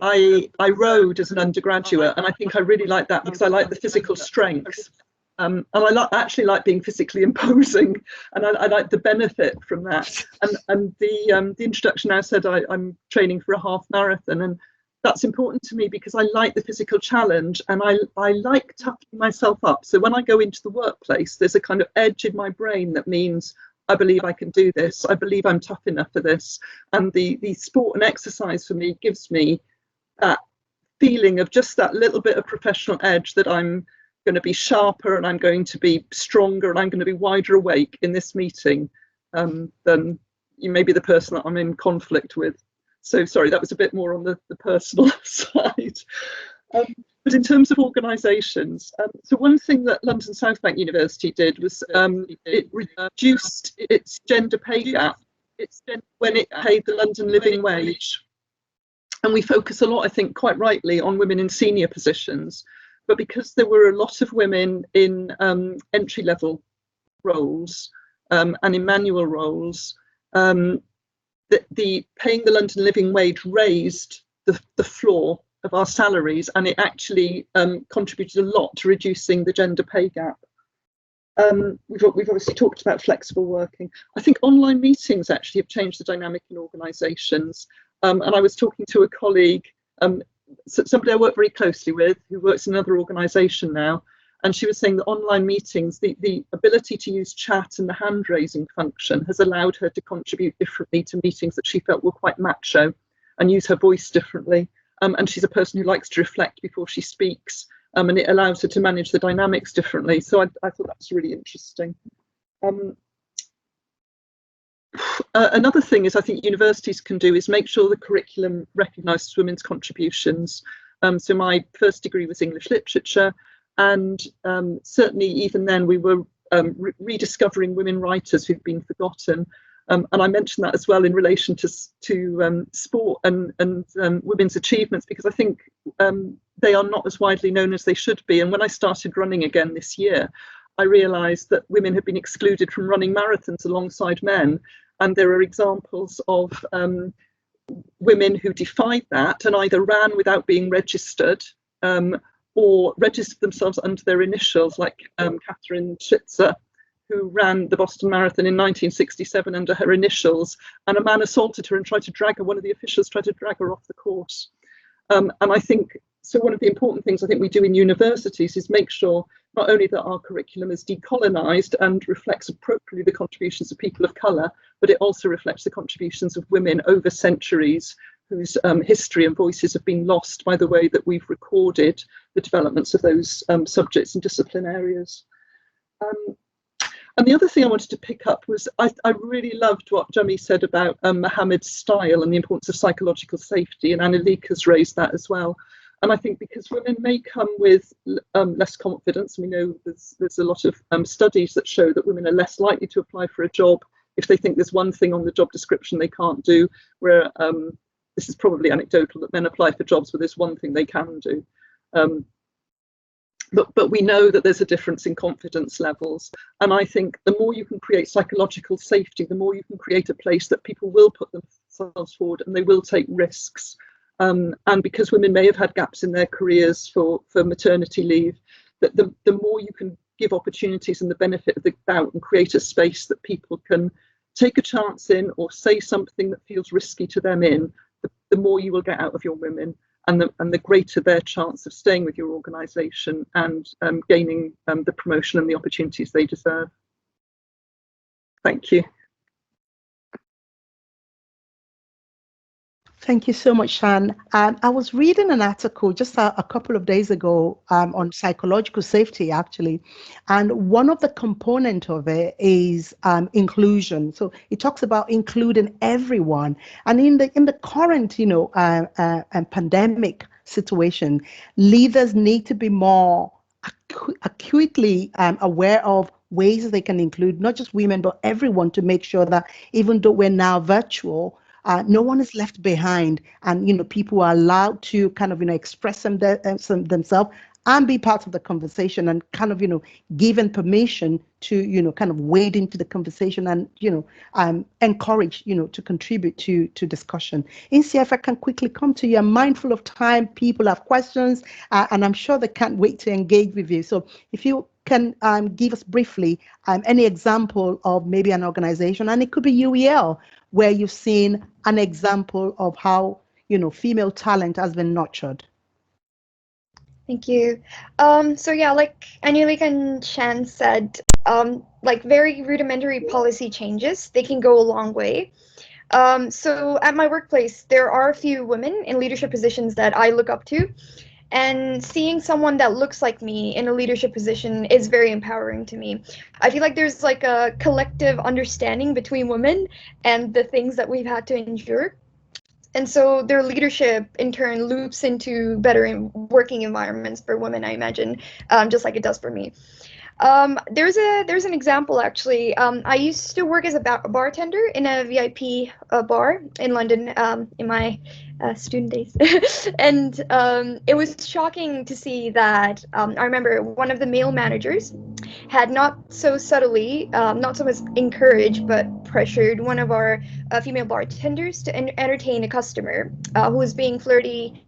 I rowed as an undergraduate, and I think I really like that because I like the physical strength. And I actually like being physically imposing, and I like the benefit from that. And the introduction now said I'm training for a half marathon, and that's important to me because I like the physical challenge, and I like toughening myself up. So when I go into the workplace, there's a kind of edge in my brain that means I believe I can do this. I believe I'm tough enough for this. And the sport and exercise for me gives me that feeling of just that little bit of professional edge, that I'm going to be sharper and I'm going to be stronger and I'm going to be wider awake in this meeting than you may be the person that I'm in conflict with. So sorry, that was a bit more on the personal side. But in terms of organisations, so one thing that London South Bank University did was it reduced its gender pay gap when it paid the London living wage. And we focus a lot, I think, quite rightly, on women in senior positions. But because there were a lot of women in entry-level roles and in manual roles, the paying the London living wage raised the floor of our salaries, and it actually contributed a lot to reducing the gender pay gap. We've obviously talked about flexible working. I think online meetings actually have changed the dynamic in organisations. And I was talking to a colleague, somebody I work very closely with, who works in another organisation now, and she was saying that online meetings, the ability to use chat and the hand raising function has allowed her to contribute differently to meetings that she felt were quite macho, and use her voice differently. and she's a person who likes to reflect before she speaks, and it allows her to manage the dynamics differently. So I thought that was really interesting. Another thing is I think universities can do is make sure the curriculum recognises women's contributions. So my first degree was English literature, and certainly even then we were rediscovering women writers who've been forgotten. And I mentioned that as well in relation to sport and women's achievements, because I think they are not as widely known as they should be. And when I started running again this year, I realised that women had been excluded from running marathons alongside men. And there are examples of women who defied that and either ran without being registered or registered themselves under their initials, like Catherine Schitzer, who ran the Boston Marathon in 1967 under her initials, and a man assaulted her and tried to drag her, one of the officials tried to drag her off the course. And I think, so one of the important things I think we do in universities is make sure not only that our curriculum is decolonised and reflects appropriately the contributions of people of colour, but it also reflects the contributions of women over centuries whose history and voices have been lost by the way that we've recorded the developments of those subjects and discipline areas. And the other thing I wanted to pick up was I really loved what Jummy said about Mohammed's style and the importance of psychological safety, and Anulika's raised that as well. And I think because women may come with less confidence, we know there's a lot of studies that show that women are less likely to apply for a job if they think there's one thing on the job description they can't do, where this is probably anecdotal that men apply for jobs where there's one thing they can do. But we know that there's a difference in confidence levels. And I think the more you can create psychological safety, the more you can create a place that people will put themselves forward and they will take risks. And because women may have had gaps in their careers for maternity leave, that the more you can give opportunities and the benefit of the doubt and create a space that people can take a chance in or say something that feels risky to them in, the more you will get out of your women. And the greater their chance of staying with your organisation and gaining the promotion and the opportunities they deserve. Thank you. Thank you so much, Shan. I was reading an article just a couple of days ago on psychological safety, actually, and one of the components of it is inclusion. So it talks about including everyone, and in the current, pandemic situation, leaders need to be more acutely aware of ways they can include not just women but everyone, to make sure that even though we're now virtual, no one is left behind, and people are allowed to kind of express themselves and be part of the conversation, and kind of given permission to kind of wade into the conversation and encourage to contribute to discussion. Insia, if I can quickly come to you, I'm mindful of time. People have questions, and I'm sure they can't wait to engage with you. So if you can give us briefly any example of maybe an organization, and it could be UEL, where you've seen an example of how female talent has been nurtured. Thank you. So yeah, like Anulika and Shan said, like very rudimentary policy changes, they can go a long way. So at my workplace, there are a few women in leadership positions that I look up to, and seeing someone that looks like me in a leadership position is very empowering to me. I feel like there's like a collective understanding between women and the things that we've had to endure. And so their leadership in turn loops into better working environments for women, I imagine, just like it does for me. There's an example actually. I used to work as a bartender in a VIP bar in London in my student days, and it was shocking to see that I remember one of the male managers had not so subtly, not so much encouraged, but pressured one of our female bartenders to entertain a customer who was being flirty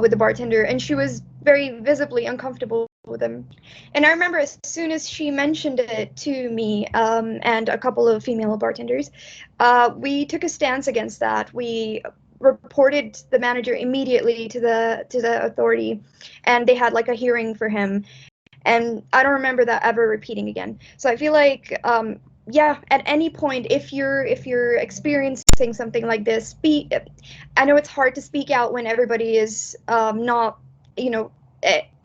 with the bartender, and she was very visibly uncomfortable with him. And I remember as soon as she mentioned it to me and a couple of female bartenders, we took a stance against that. We reported the manager immediately to the authority, and they had like a hearing for him. And I don't remember that ever repeating again. So I feel like, yeah, at any point, if you're experiencing experiencing something like this, I know it's hard to speak out when everybody is not, you know,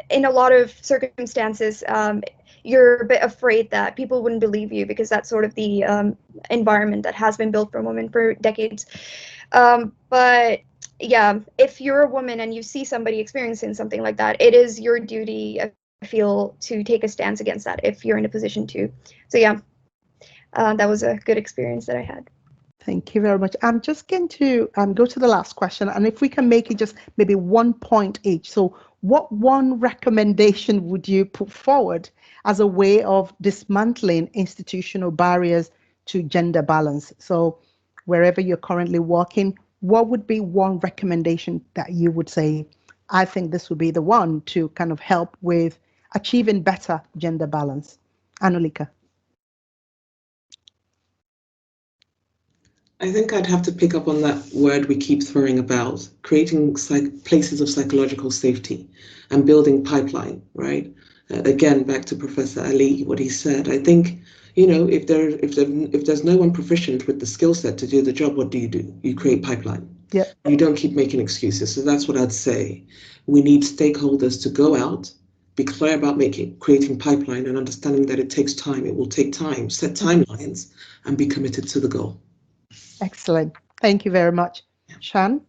in a lot of circumstances, you're a bit afraid that people wouldn't believe you because that's sort of the environment that has been built for women for decades. But yeah, if you're a woman and you see somebody experiencing something like that, it is your duty, I feel, to take a stance against that if you're in a position to. So yeah, that was a good experience that I had. Thank you very much. I'm just going to go to the last question, and if we can make it just maybe 1 point each. So what one recommendation would you put forward as a way of dismantling institutional barriers to gender balance? So wherever you're currently working, what would be one recommendation that you would say, I think this would be the one to kind of help with achieving better gender balance? Anulika. I think I'd have to pick up on that word we keep throwing about, creating places of psychological safety and building pipeline, right? Again, back to Professor Ali, what he said. I think, you know, if there's no one proficient with the skill set to do the job, what do? You create pipeline. Yeah. You don't keep making excuses. So that's what I'd say. We need stakeholders to go out, be clear about creating pipeline and understanding that it takes time. It will take time. Set timelines and be committed to the goal. Excellent. Thank you very much. Shan?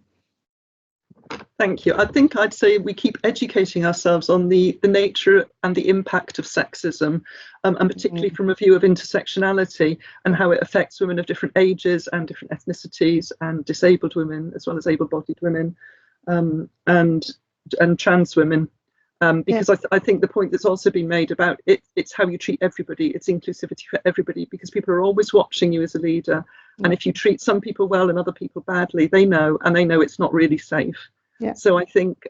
Thank you. I think I'd say we keep educating ourselves on the nature and the impact of sexism, and particularly from a view of intersectionality and how it affects women of different ages and different ethnicities and disabled women as well as able-bodied women, and trans women. Because I think the point that's also been made about it's how you treat everybody, it's inclusivity for everybody, because people are always watching you as a leader. And if you treat some people well and other people badly, they know, and they know it's not really safe. Yeah. So I think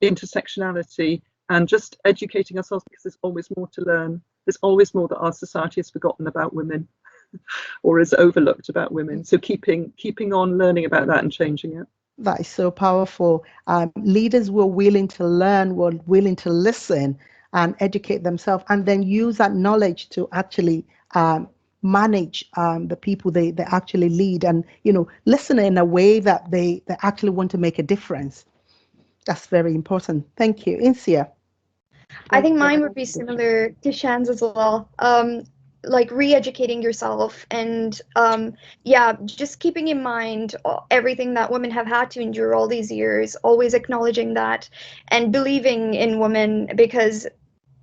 intersectionality and just educating ourselves, because there's always more to learn. There's always more that our society has forgotten about women or has overlooked about women. So keeping on learning about that and changing it. That is so powerful. Leaders were willing to learn, were willing to listen and educate themselves, and then use that knowledge to actually manage the people they actually lead, and, you know, listen in a way that they actually want to make a difference. That's very important. Thank you. Insia? I think mine would be similar to Shan's as well. Like re-educating yourself and yeah, just keeping in mind everything that women have had to endure all these years, always acknowledging that and believing in women, because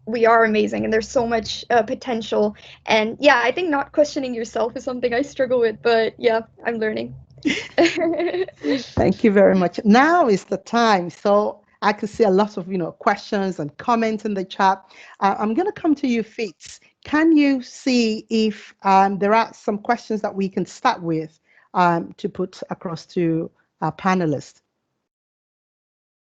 we are amazing and there's so much potential. And yeah, I think not questioning yourself is something I struggle with, but yeah, I'm learning. Thank you very much. Now is the time. So I can see a lot of, you know, questions and comments in the chat. I'm going to come to you, Fitz. Can you see if there are some questions that we can start with to put across to our panelists?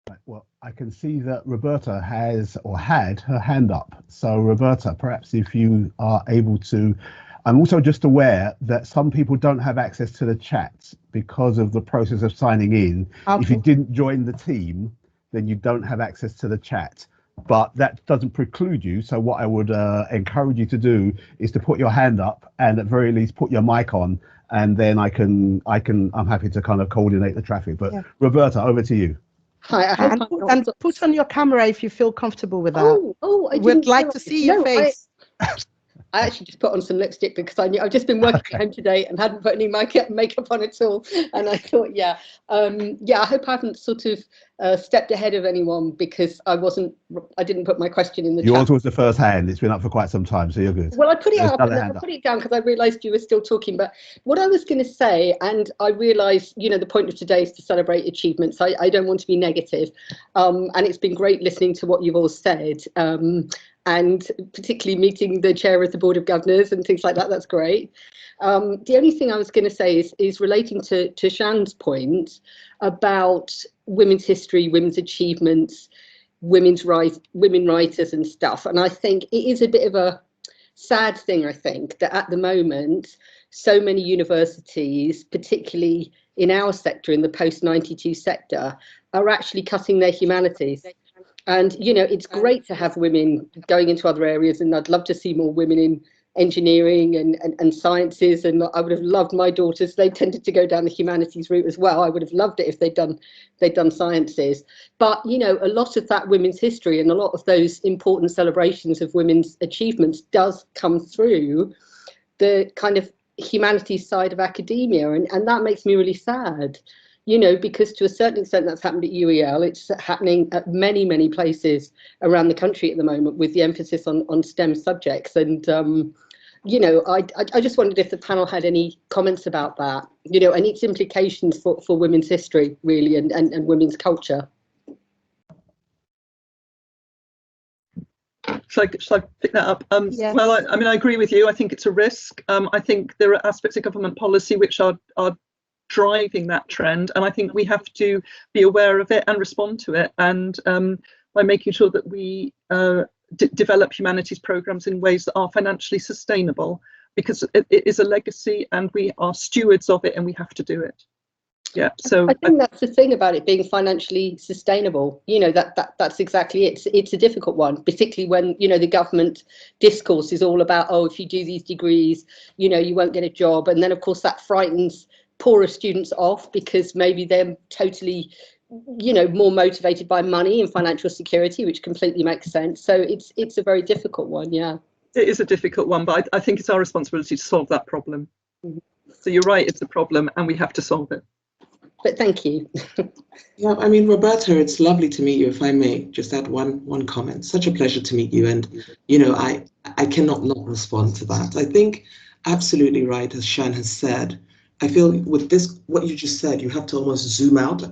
Right, well, I can see that Roberta has or had her hand up. So Roberta, perhaps if you are able to, I'm also just aware that some people don't have access to the chat because of the process of signing in. Okay. If you didn't join the team, then you don't have access to the chat. But that doesn't preclude you. So what I would encourage you to do is to put your hand up and at very least put your mic on, and then I'm happy to kind of coordinate the traffic. But yeah. Roberta, over to you. Hi, and put on your camera if you feel comfortable with that. We'd like to see your face. I actually just put on some lipstick because I knew I've just been working at home today and hadn't put any makeup on at all. And I thought, yeah, I hope I haven't sort of stepped ahead of anyone, because I didn't put my question in the chat. Yours was the first hand. It's been up for quite some time, so you're good. Well, I put it up and then I put it down because I realised you were still talking. But what I was going to say, and I realised, you know, the point of today is to celebrate achievements. I don't want to be negative. And it's been great listening to what you've all said. And particularly meeting the chair of the Board of Governors and things like that. That's great. The only thing I was going to say is relating to Shan's point about women's history, women's achievements, women writers and stuff. And I think it is a bit of a sad thing, I think, that at the moment, so many universities, particularly in our sector, in the post-92 sector, are actually cutting their humanities. And, you know, it's great to have women going into other areas, and I'd love to see more women in engineering and sciences, and I would have loved my daughters. They tended to go down the humanities route as well. I would have loved it if they'd done sciences. But you know, a lot of that women's history and a lot of those important celebrations of women's achievements does come through the kind of humanities side of academia, and that makes me really sad, you know, because to a certain extent that's happened at UEL. It's happening at many places around the country at the moment, with the emphasis on STEM subjects. And you know, I just wondered if the panel had any comments about that, you know, and its implications for women's history really, and women's culture. Shall I pick that up? Yes. Well, I mean, I agree with you. I think it's a risk. I think there are aspects of government policy which are driving that trend, and I think we have to be aware of it and respond to it, and by making sure that we develop humanities programs in ways that are financially sustainable, because it is a legacy and we are stewards of it and we have to do it. Yeah, so I think that's the thing about it being financially sustainable. You know, that's exactly it. It's a difficult one, particularly when, you know, the government discourse is all about, oh, if you do these degrees, you know, you won't get a job. And then, of course, that frightens poorer students off because maybe they're totally, you know, more motivated by money and financial security, which completely makes sense. So it's a very difficult one. Yeah, it is a difficult one, but I think it's our responsibility to solve that problem. Mm-hmm. So you're right, it's a problem and we have to solve it. But thank you. Yeah, I mean, Roberta, it's lovely to meet you. If I may just add one comment. Such a pleasure to meet you. And, you know, I cannot not respond to that. I think absolutely right, as Shan has said. I feel with this, what you just said, you have to almost zoom out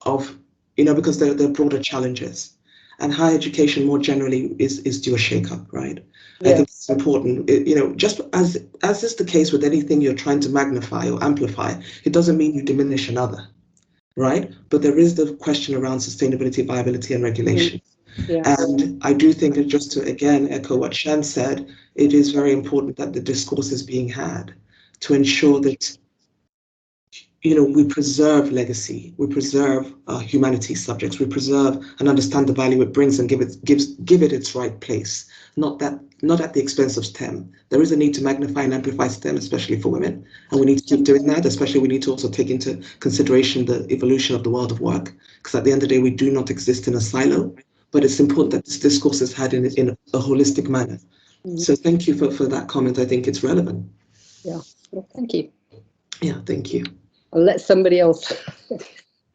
of, you know, because there are broader challenges. And higher education more generally is due a shake-up, right? Yeah. I think it's important, you know, just as is the case with anything you're trying to magnify or amplify, it doesn't mean you diminish another, right? But there is the question around sustainability, viability, and regulation. Yeah. And I do think that, just to again echo what Shan said, it is very important that the discourse is being had to ensure that, you know, we preserve legacy, we preserve humanities subjects, we preserve and understand the value it brings and give it its right place, not at the expense of STEM. There is a need to magnify and amplify STEM, especially for women, and we need to keep doing that. Especially, we need to also take into consideration the evolution of the world of work, because at the end of the day, we do not exist in a silo. But it's important that this discourse is had in a holistic manner. Mm-hmm. So thank you for that comment. I think it's relevant. Yeah, well, thank you. Yeah, thank you. I'll let somebody else.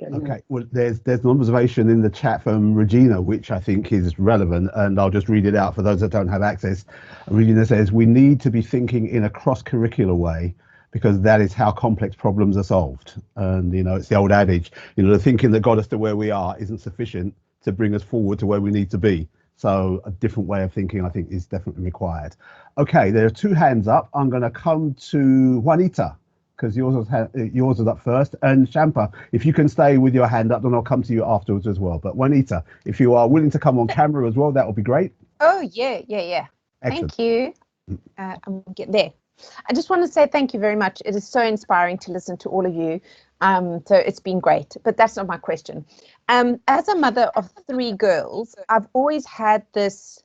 Okay, well, there's an observation in the chat from Regina, which I think is relevant, and I'll just read it out for those that don't have access. Regina says, we need to be thinking in a cross-curricular way, because that is how complex problems are solved. And, you know, it's the old adage, you know, the thinking that got us to where we are isn't sufficient to bring us forward to where we need to be. So a different way of thinking, I think, is definitely required. Okay, there are two hands up. I'm going to come to Juanita, because yours was up first, and Shampa, if you can stay with your hand up, then I'll come to you afterwards as well. But Juanita, if you are willing to come on camera as well, that would be great. Oh, yeah. Excellent. Thank you. I'm getting there. I just want to say thank you very much. It is so inspiring to listen to all of you. So it's been great, but that's not my question. As a mother of 3 girls, I've always had this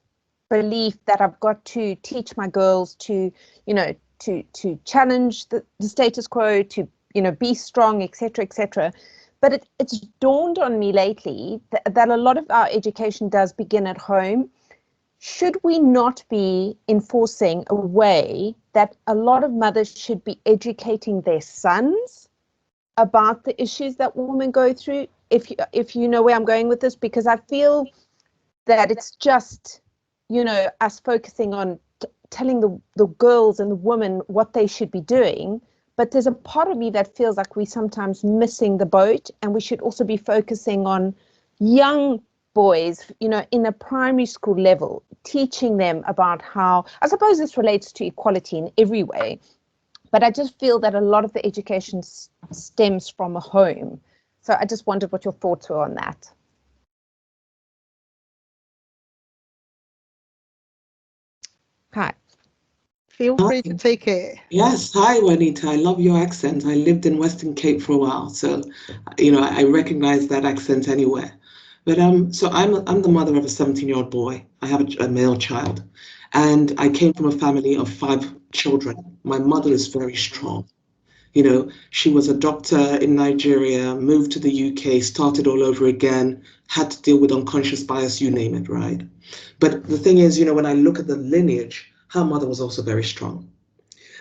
belief that I've got to teach my girls to, you know, to challenge the status quo, to, you know, be strong, etc., etc. But it's dawned on me lately that a lot of our education does begin at home. Should we not be enforcing a way that a lot of mothers should be educating their sons about the issues that women go through? If you know where I'm going with this, because I feel that it's just, you know, us focusing on telling the girls and the women what they should be doing, but there's a part of me that feels like we're sometimes missing the boat, and we should also be focusing on young boys, you know, in a primary school level, teaching them about how, I suppose this relates to equality in every way, but I just feel that a lot of the education stems from a home. So I just wondered what your thoughts were on that. Hi. Feel free to take it. Yes, hi Juanita. I love your accent. I lived in Western Cape for a while, so you know I recognize that accent anywhere. But so I'm the mother of a 17-year-old boy. I have a male child, And I came from a family of 5 children. My mother is very strong. You know, she was a doctor in Nigeria, moved to the UK, started all over again, had to deal with unconscious bias, you name it, right? But the thing is, you know, when I look at the lineage, her mother was also very strong.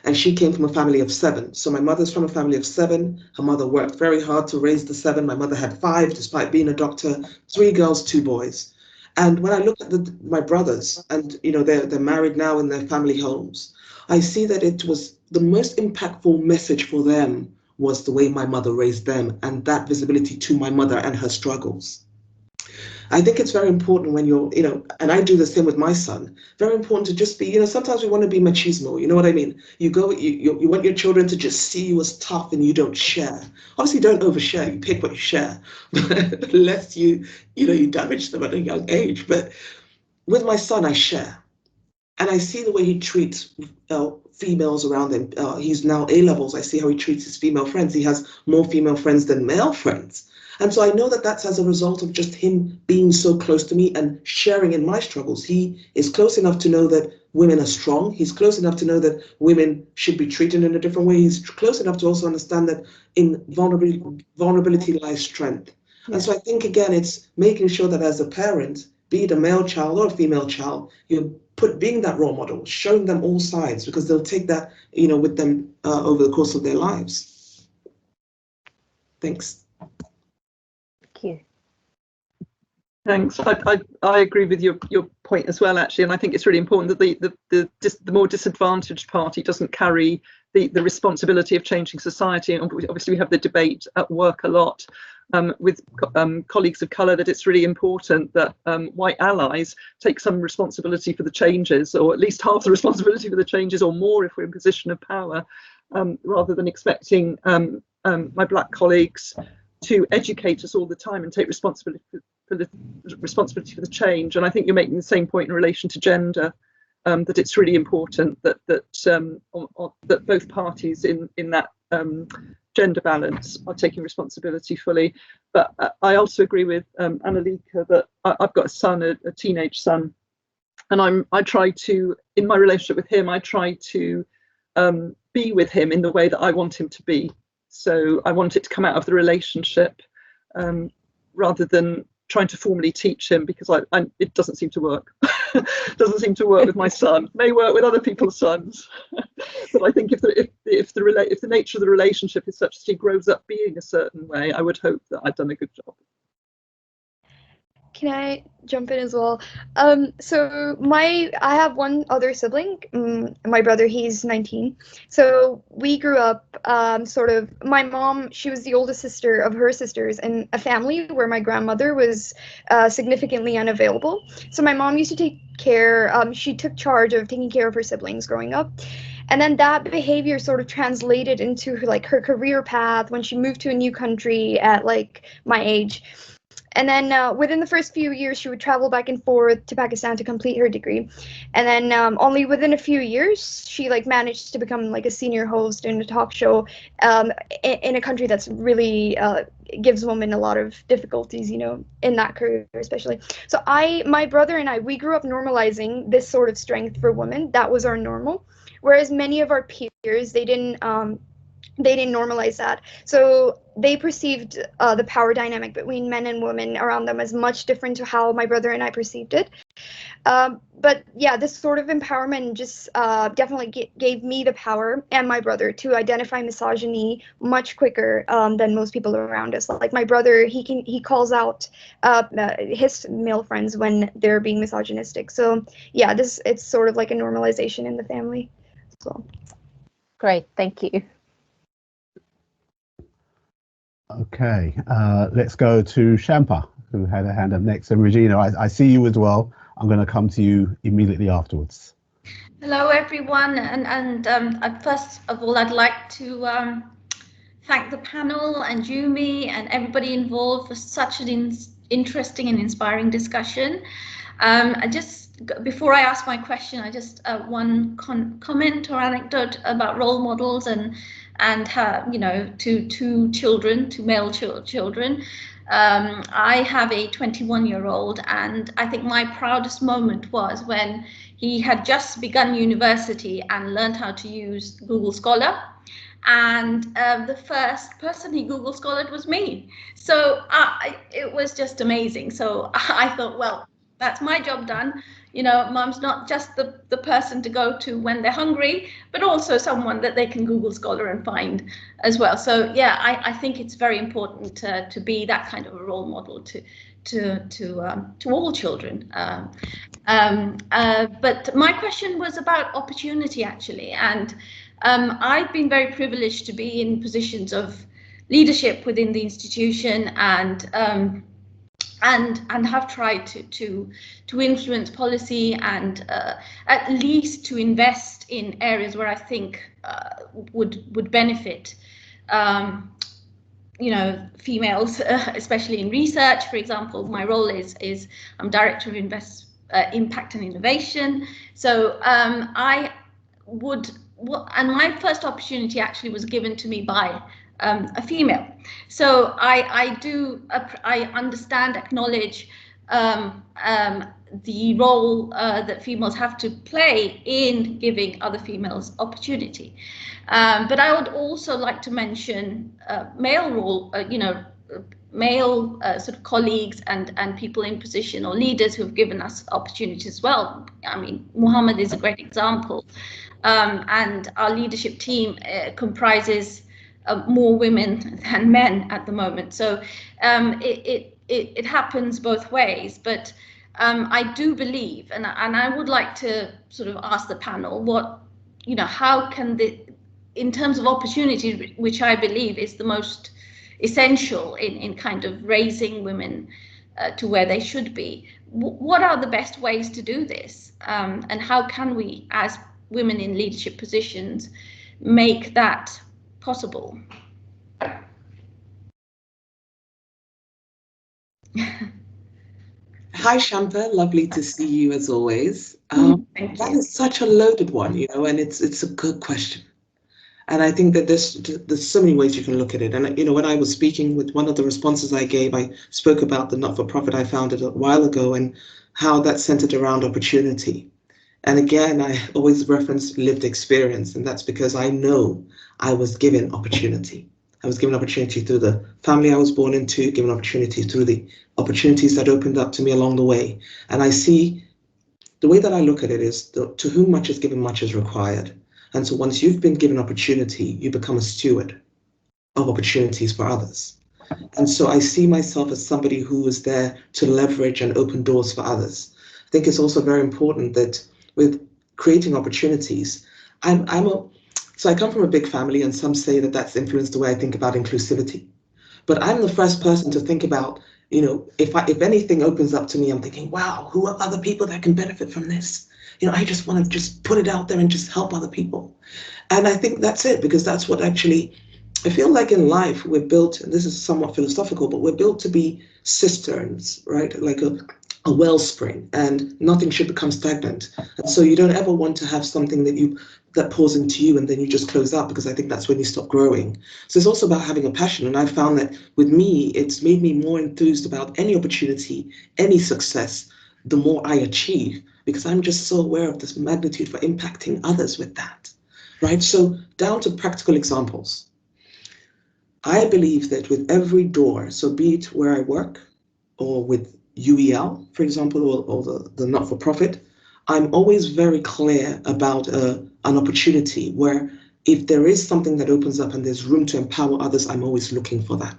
And she came from a family of 7. So my mother's from a family of 7. Her mother worked very hard to raise the 7. My mother had 5, despite being a doctor, 3 girls, 2 boys. And when I look at my brothers, and you know, they're married now in their family homes, I see that it was the most impactful message for them was the way my mother raised them, and that visibility to my mother and her struggles. I think it's very important when you're, you know, and I do the same with my son, very important to just be, you know, sometimes we want to be machismo, you know what I mean? You go, you want your children to just see you as tough and you don't share. Obviously, don't overshare, you pick what you share, lest you know, you damage them at a young age. But with my son, I share. And I see the way he treats females around him. He's now A-levels. I see how he treats his female friends. He has more female friends than male friends. And so I know that that's as a result of just him being so close to me and sharing in my struggles. He is close enough to know that women are strong. He's close enough to know that women should be treated in a different way. He's close enough to also understand that in vulnerability lies strength. Yeah. And so I think, again, it's making sure that as a parent, be it a male child or a female child, you're being that role model, showing them all sides, because they'll take that, you know, with them over the course of their lives. Thanks. Thank you. Thanks. I agree with your point as well, actually, and I think it's really important that the more disadvantaged party doesn't carry the responsibility of changing society. And obviously, we have the debate at work a lot with colleagues of colour that it's really important that white allies take some responsibility for the changes, or at least half the responsibility for the changes, or more if we're in a position of power, rather than expecting my black colleagues to educate us all the time and take responsibility for the change. And I think you're making the same point in relation to gender, that it's really important that both parties in that gender balance are taking responsibility fully. But I also agree with Anulika that I've got a son, a teenage son, and I try to, in my relationship with him, I try to be with him in the way that I want him to be. So I want it to come out of the relationship rather than trying to formally teach him, because it doesn't seem to work. Doesn't seem to work with my son. May work with other people's sons, but I think if the nature of the relationship is such that he grows up being a certain way, I would hope that I've done a good job. Can I jump in as well? So I have one other sibling, my brother, he's 19. So we grew up my mom, she was the oldest sister of her sisters in a family where my grandmother was significantly unavailable. So my mom used to take care, she took charge of taking care of her siblings growing up. And then that behavior sort of translated into her career path when she moved to a new country at my age. And then within the first few years, she would travel back and forth to Pakistan to complete her degree. And then only within a few years, she managed to become a senior host in a talk show in a country that's really gives women a lot of difficulties, in that career especially. So my brother and I, we grew up normalizing this sort of strength for women. That was our normal. Whereas many of our peers, they didn't normalize that. So they perceived the power dynamic between men and women around them as much different to how my brother and I perceived it. But yeah, this sort of empowerment just definitely gave me the power and my brother to identify misogyny much quicker than most people around us. Like my brother, he calls out his male friends when they're being misogynistic. So yeah, it's sort of like a normalization in the family. So great, thank you. Okay, let's go to Shampa, who had a hand up next, and Regina, I see you as well. I'm going to come to you immediately afterwards. Hello, everyone, and first of all, I'd like to thank the panel and Jummy and everybody involved for such an interesting and inspiring discussion. Before I ask my question, I just one comment or anecdote about role models and her, to two children, two male children. I have a 21-year-old, and I think my proudest moment was when he had just begun university and learned how to use Google Scholar. And the first person he Google Scholared was me. So it was just amazing. So I thought, well, that's my job done. You know, Mum's not just the person to go to when they're hungry, but also someone that they can Google Scholar and find as well. So yeah, I think it's very important to be that kind of a role model to all children. But my question was about opportunity, actually, and I've been very privileged to be in positions of leadership within the institution, and have tried to influence policy, and at least to invest in areas where I think would benefit you know, females, especially in research. For example, my role is I'm Director of Impact and Innovation. So I would, and my first opportunity actually was given to me by a female. So I understand, acknowledge the role that females have to play in giving other females opportunity. But I would also like to mention male role, male sort of colleagues and people in position or leaders who have given us opportunities as well. I mean, Muhammad is a great example, and our leadership team comprises more women than men at the moment. So it happens both ways, but I do believe, and I would like to sort of ask the panel, what, you know, how can in terms of opportunity, which I believe is the most essential in kind of raising women to where they should be, what are the best ways to do this, and how can we, as women in leadership positions, make that possible? Hi, Shampa. Lovely to see you as always. That is such a loaded one, you know, and it's a good question. And I think that there's so many ways you can look at it. And, you know, when I was speaking with one of the responses I gave, I spoke about the not-for-profit I founded a while ago and how that centered around opportunity. And again, I always reference lived experience, and that's because I know I was given opportunity. I was given opportunity through the family I was born into, given opportunity through the opportunities that opened up to me along the way. And I see the way that I look at it is to whom much is given, much is required. And so once you've been given opportunity, you become a steward of opportunities for others. And so I see myself as somebody who is there to leverage and open doors for others. I think it's also very important that with creating opportunities, so I come from a big family, and some say that that's influenced the way I think about inclusivity. But I'm the first person to think about, you know, if anything opens up to me, I'm thinking, wow, who are other people that can benefit from this? You know, I just want to just put it out there and just help other people. And I think that's it, because that's what actually, I feel like in life we're built, and this is somewhat philosophical, but we're built to be cisterns, right? Like a wellspring, and nothing should become stagnant. And so you don't ever want to have something that pours into you and then you just close up, because I think that's when you stop growing. So it's also about having a passion. And I found that with me, it's made me more enthused about any opportunity, any success, the more I achieve, because I'm just so aware of this magnitude for impacting others with that, right? So down to practical examples. I believe that with every door, so be it where I work or with UEL, for example, or the not-for-profit, I'm always very clear about an opportunity where if there is something that opens up and there's room to empower others, I'm always looking for that.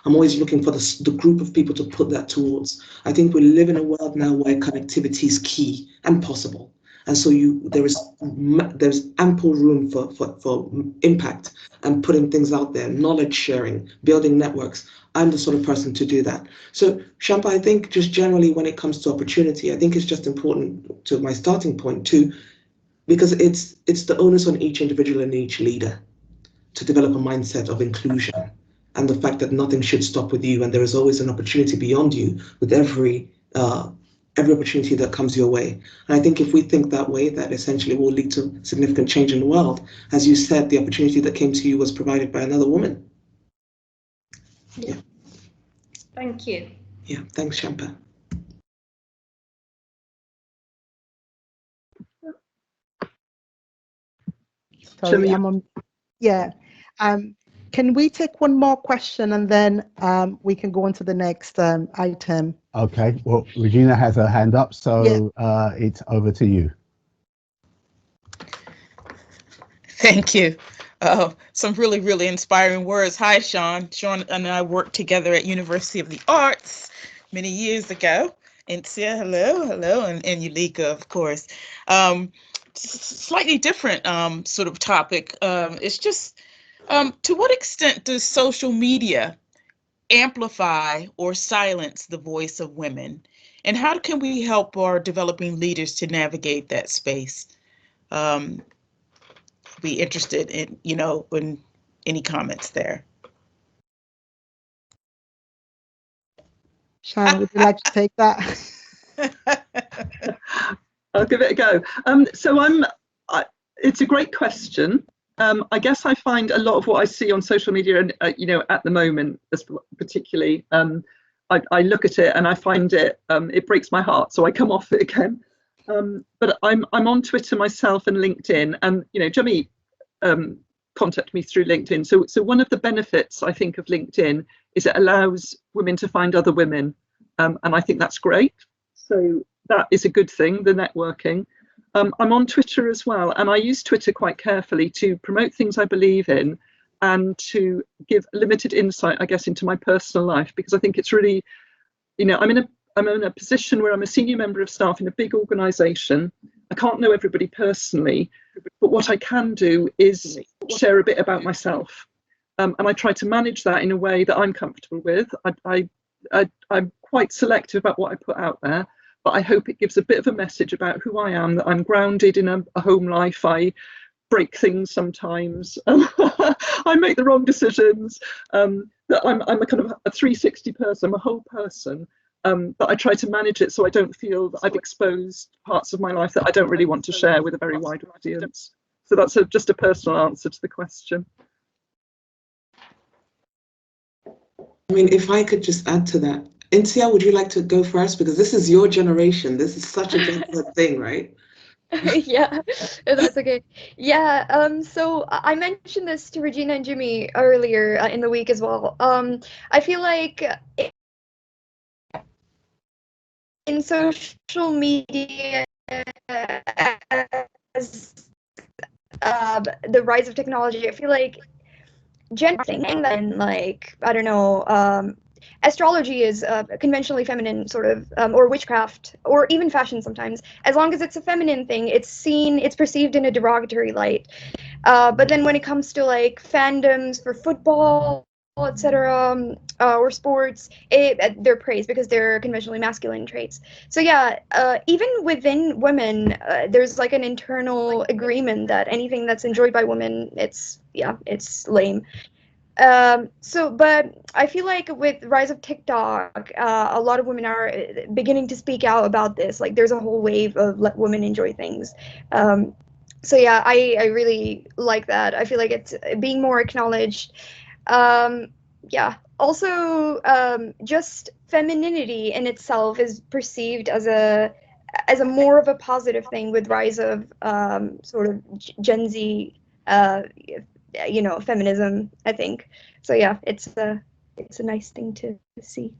I'm always looking for the group of people to put that towards. I think we live in a world now where connectivity is key and possible. And so there's ample room for impact and putting things out there, knowledge sharing, building networks. I'm the sort of person to do that. So Shampa, I think just generally when it comes to opportunity, I think it's just important to my starting point too, because it's the onus on each individual and each leader to develop a mindset of inclusion and the fact that nothing should stop with you, and there is always an opportunity beyond you with every opportunity that comes your way. And I think if we think that way, that essentially will lead to significant change in the world. As you said, the opportunity that came to you was provided by another woman. Yeah. Thank you. Yeah, thanks, Shampa. Sorry, Jummy, I'm on. Yeah. Can we take one more question and then we can go on to the next item? Okay, well, Regina has her hand up, so it's over to you. Thank you. Some really, really inspiring words. Hi, Shan. Shan and I worked together at University of the Arts many years ago. Insia, hello, and Anulika, of course. Slightly different sort of topic. It's just, to what extent does social media amplify or silence the voice of women? And how can we help our developing leaders to navigate that space? Be interested in, in any comments there. Shan, would you like to take that? I'll give it a go. It's a great question. I guess I find a lot of what I see on social media, and at the moment, particularly, I look at it and I find it breaks my heart, so I come off it again. But I'm on Twitter myself and LinkedIn, and Jummy contacted me through LinkedIn. So one of the benefits, I think, of LinkedIn is it allows women to find other women, and I think that's great. So that is a good thing, the networking. I'm on Twitter as well, and I use Twitter quite carefully to promote things I believe in and to give limited insight, I guess, into my personal life, because I think it's really, I'm in a position where I'm a senior member of staff in a big organisation. I can't know everybody personally, but what I can do is share a bit about myself, and I try to manage that in a way that I'm comfortable with. I'm quite selective about what I put out there, but I hope it gives a bit of a message about who I am, that I'm grounded in a home life. I break things sometimes. I make the wrong decisions. That I'm a kind of a 360 person, I'm a whole person. But I try to manage it so I don't feel that I've exposed parts of my life that I don't really want to share with a very wide audience. So that's just a personal answer to the question. I mean, if I could just add to that, Insia, would you like to go first? Because this is your generation. This is such a good thing, right? Yeah, if that's okay. Yeah, so I mentioned this to Regina and Jimmy earlier in the week as well. I feel like in social media, as the rise of technology, I feel like gender thing and like, I don't know, astrology is conventionally feminine sort of, or witchcraft, or even fashion sometimes. As long as it's a feminine thing, it's perceived in a derogatory light. But then when it comes to like fandoms for football, etc., or sports, they're praised because they're conventionally masculine traits. So yeah, even within women, there's like an internal agreement that anything that's enjoyed by women, it's lame. But I feel like with the rise of TikTok, a lot of women are beginning to speak out about this. Like there's a whole wave of let women enjoy things. So yeah, I really like that. I feel like it's being more acknowledged. Yeah. Also, just femininity in itself is perceived as a more of a positive thing with rise of sort of Gen Z, feminism, I think. So yeah, it's a nice thing to see.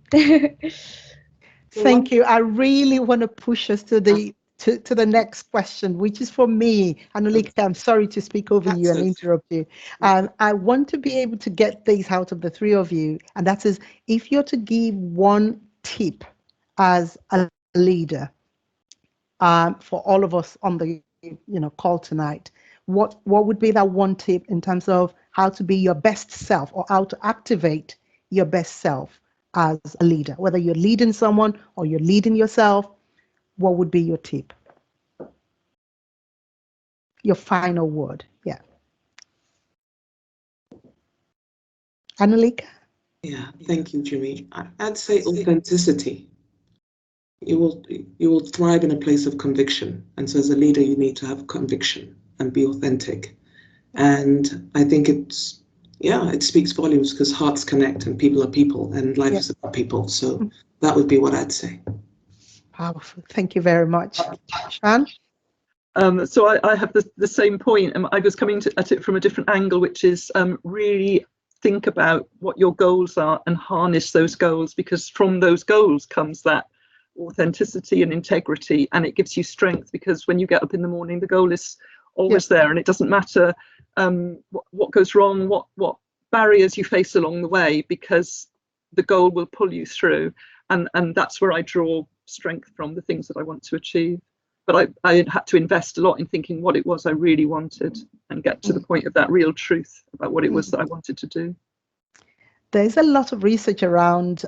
Thank you. I really want to push us to the to the next question, which is for me. Anulika, I'm sorry to speak over you and interrupt you. I want to be able to get these out of the three of you, and that is, if you're to give one tip as a leader for all of us on the call tonight, what would be that one tip in terms of how to be your best self, or how to activate your best self as a leader, whether you're leading someone or you're leading yourself? What would be your tip? Your final word. Yeah. Anulika? Yeah, thank you, Jimmy. I'd say authenticity. You will thrive in a place of conviction. And so as a leader, you need to have conviction and be authentic. And I think it's yeah, it speaks volumes because hearts connect and people are people and life is about people. So that would be what I'd say. Powerful. Thank you very much. Shan? So I have the same point. I was coming at it from a different angle, which is really think about what your goals are and harness those goals, because from those goals comes that authenticity and integrity, and it gives you strength, because when you get up in the morning, the goal is always there, and it doesn't matter what goes wrong, what barriers you face along the way, because the goal will pull you through, and that's where I draw strength from, the things that I want to achieve. But I had to invest a lot in thinking what it was I really wanted and get to the point of that real truth about what it was that I wanted to do. There's a lot of research around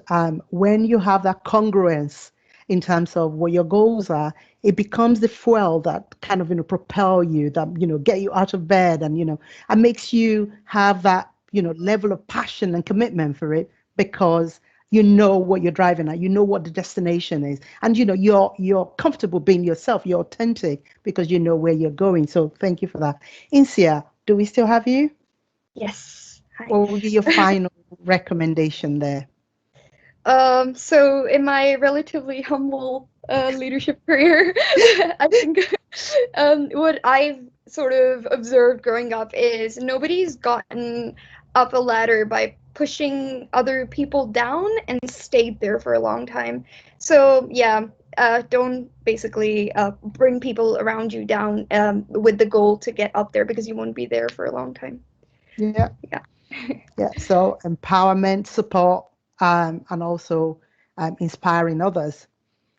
when you have that congruence in terms of what your goals are, it becomes the fuel that kind of, propel you, that, get you out of bed and, and makes you have that, level of passion and commitment for it, because you know what you're driving at, you know what the destination is, and you're comfortable being yourself, you're authentic because you know where you're going. So thank you for that. Insia, do we still have you? Yes. Hi. What would be your final recommendation there? So in my relatively humble leadership career, I think what I've sort of observed growing up is nobody's gotten up a ladder by pushing other people down and stayed there for a long time. So yeah, don't basically bring people around you down with the goal to get up there, because you won't be there for a long time. Yeah. Yeah. So empowerment, support, and also inspiring others.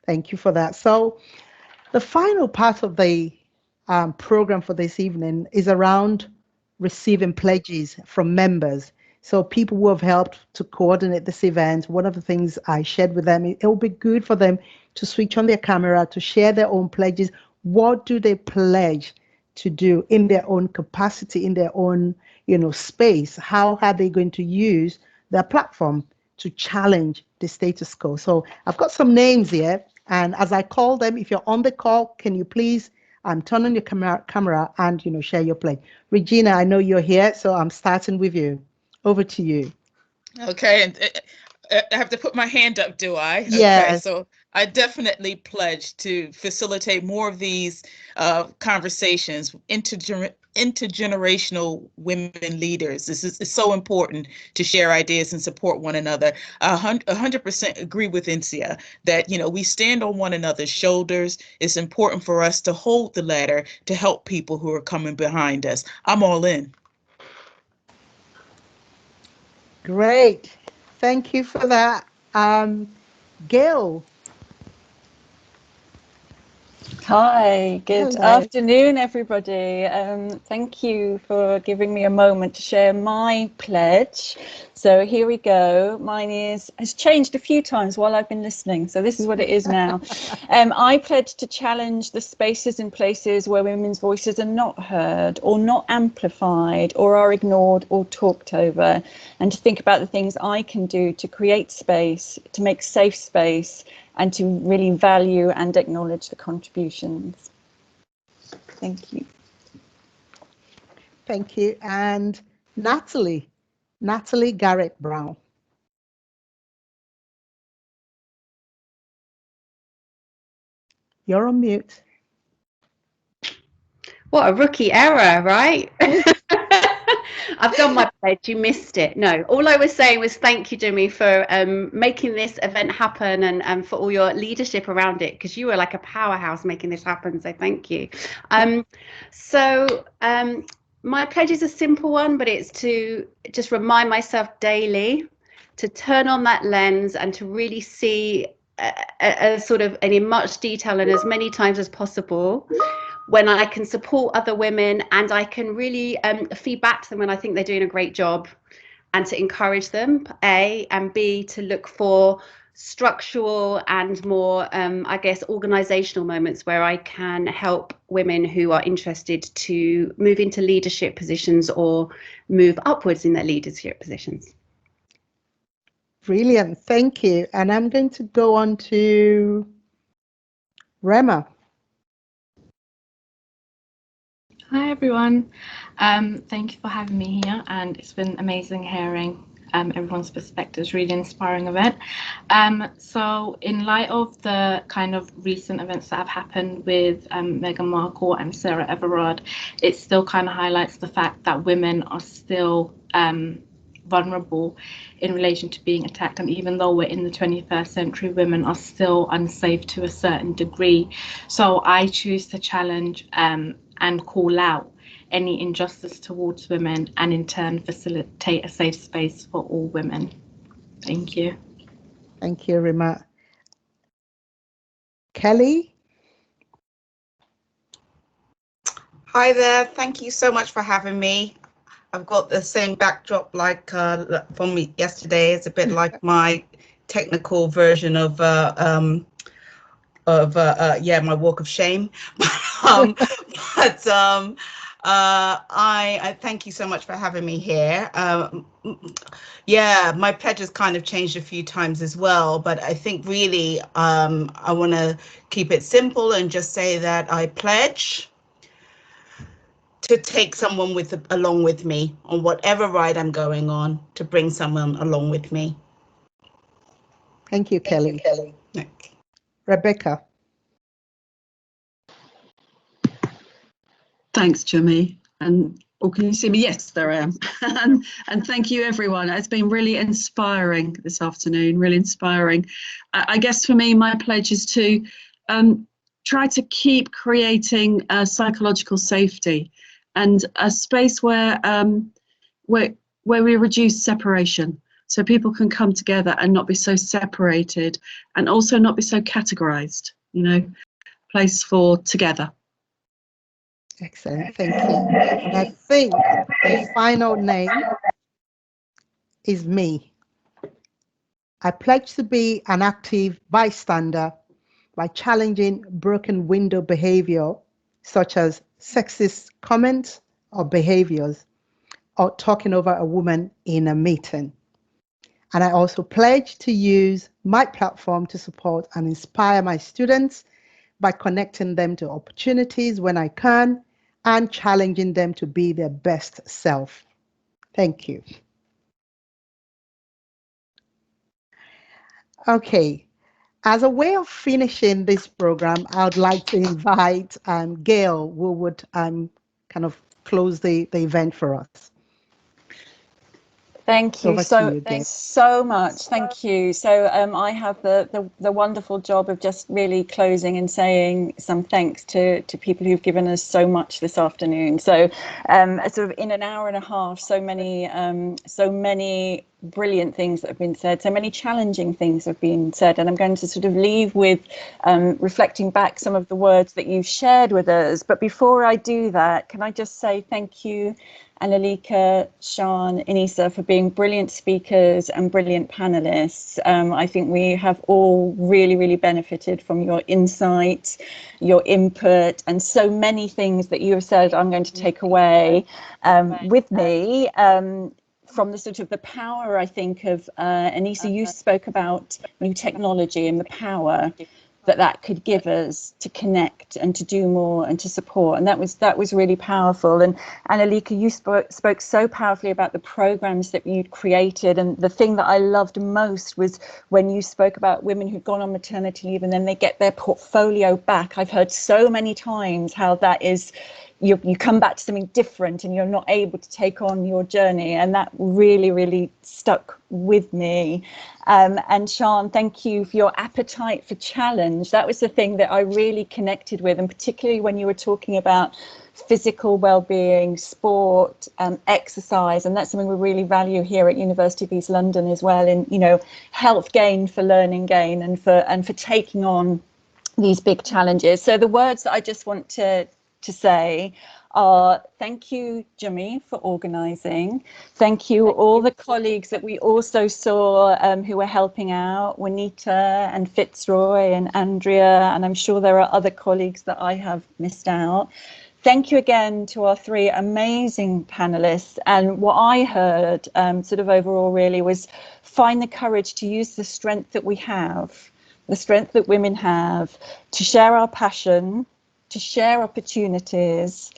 Thank you for that. So the final part of the program for this evening is around receiving pledges from members. So people who have helped to coordinate this event, one of the things I shared with them, it will be good for them to switch on their camera, to share their own pledges. What do they pledge to do in their own capacity, in their own, space? How are they going to use their platform to challenge the status quo? So I've got some names here, and as I call them, if you're on the call, can you please turn on your camera and share your pledge? Regina, I know you're here, so I'm starting with you. Over to you. Okay, and I have to put my hand up, do I? Yes. Okay, so I definitely pledge to facilitate more of these conversations, intergenerational women leaders. It's so important to share ideas and support one another. 100% agree with Insia that, we stand on one another's shoulders. It's important for us to hold the ladder to help people who are coming behind us. I'm all in. Great. Thank you for that. Gail. Hi, good Hello. afternoon, everybody. Thank you for giving me a moment to share my pledge. So here we go. Mine has changed a few times while I've been listening, so this is what it is now. I pledge to challenge the spaces and places where women's voices are not heard or not amplified or are ignored or talked over, and to think about the things I can do to create space, to make safe space, and to really value and acknowledge the contributions. Thank you. Thank you. And Natalie Garrett Brown. You're on mute. What a rookie error, right? I've done my pledge, you missed it. No, all I was saying was thank you, Jimmy, for making this event happen and for all your leadership around it, because you were like a powerhouse making this happen, so thank you. My pledge is a simple one, but it's to just remind myself daily to turn on that lens and to really see sort of and in much detail and as many times as possible when I can support other women and I can really feed back to them when I think they're doing a great job, and to encourage them, A, and B, to look for structural and more, I guess, organisational moments where I can help women who are interested to move into leadership positions or move upwards in their leadership positions. Brilliant, thank you. And I'm going to go on to Rema. Hi everyone, thank you for having me here, and it's been amazing hearing everyone's perspectives. Really inspiring event. So in light of the kind of recent events that have happened with Meghan Markle and Sarah Everard, it still kind of highlights the fact that women are still vulnerable in relation to being attacked, and even though we're in the 21st century, women are still unsafe to a certain degree. So I choose to challenge and call out any injustice towards women, and in turn facilitate a safe space for all women. Thank you. Thank you, Rima. Kelly? Hi there, thank you so much for having me. I've got the same backdrop like from yesterday. It's a bit like my technical version of yeah, my walk of shame. I thank you so much for having me here. Yeah, my pledge has kind of changed a few times as well, but I think really I want to keep it simple and just say that I pledge to take someone along with me on whatever ride I'm going on, to bring someone along with me. Thank you, Kelly. Rebecca. Thanks, Jummy. And can you see me? Yes, there I am. And thank you, everyone. It's been really inspiring this afternoon, really inspiring. I guess for me, my pledge is to try to keep creating psychological safety and a space where we reduce separation, so people can come together and not be so separated, and also not be so categorized, you know, place for together. Excellent, thank you. And I think the final name is me. I pledge to be an active bystander by challenging broken window behavior, such as sexist comments or behaviors, or talking over a woman in a meeting. And I also pledge to use my platform to support and inspire my students by connecting them to opportunities when I can and challenging them to be their best self. Thank you. Okay, as a way of finishing this program, I would like to invite Gail, who would kind of close the event for us. Thank you so much. Thank you. So I have the wonderful job of just really closing and saying some thanks to people who've given us so much this afternoon. So sort of in an hour and a half, so many brilliant things that have been said, so many challenging things have been said, and I'm going to sort of leave with reflecting back some of the words that you've shared with us. But before I do that, can I just say thank you, Anulika, Shan, Insia, for being brilliant speakers and brilliant panelists. I think we have all really benefited from your insight, your input, and so many things that you have said I'm going to take away with me. From the sort of the power, I think, of Insia, you spoke about new technology and the power that could give us to connect and to do more and to support, and that was really powerful. And Anulika, you spoke so powerfully about the programs that you'd created, and the thing that I loved most was when you spoke about women who'd gone on maternity leave and then they get their portfolio back. I've heard so many times how that is, you come back to something different and you're not able to take on your journey, and that really stuck with me. And Shan, thank you for your appetite for challenge. That was the thing that I really connected with, and particularly when you were talking about physical well-being, sport, exercise, and that's something we really value here at University of East London as well, in, you know, health gain for learning gain and for taking on these big challenges. So the words that I just want to say are thank you, Jummy, for organising. Thank you, all the colleagues that we also saw who were helping out, Juanita and Fitzroy and Andrea, and I'm sure there are other colleagues that I have missed out. Thank you again to our three amazing panelists. And what I heard sort of overall really was find the courage to use the strength that we have, the strength that women have, to share our passion, to share opportunities,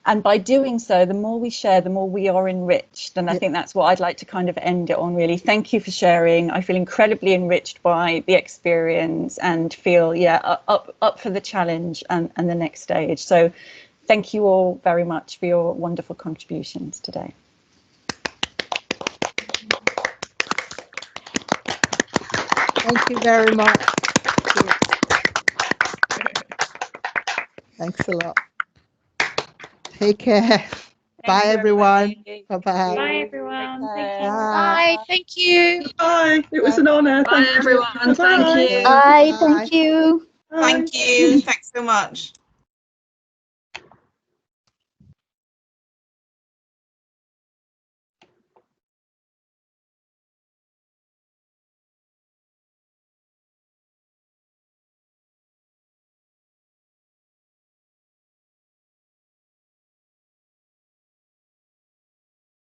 And by doing so, the more we share, the more we are enriched. And I think that's what I'd like to kind of end it on, really. Thank you for sharing. I feel incredibly enriched by the experience and feel, up for the challenge and the next stage. So thank you all very much for your wonderful contributions today. Thank you very much. Thanks a lot. Take care. Bye, everyone. Bye-bye. Bye, everyone. Thank you. Bye. Thank you. Bye. It was an honour. Bye, everyone. Thank you. Bye. Thank you. Thank you. Thanks so much.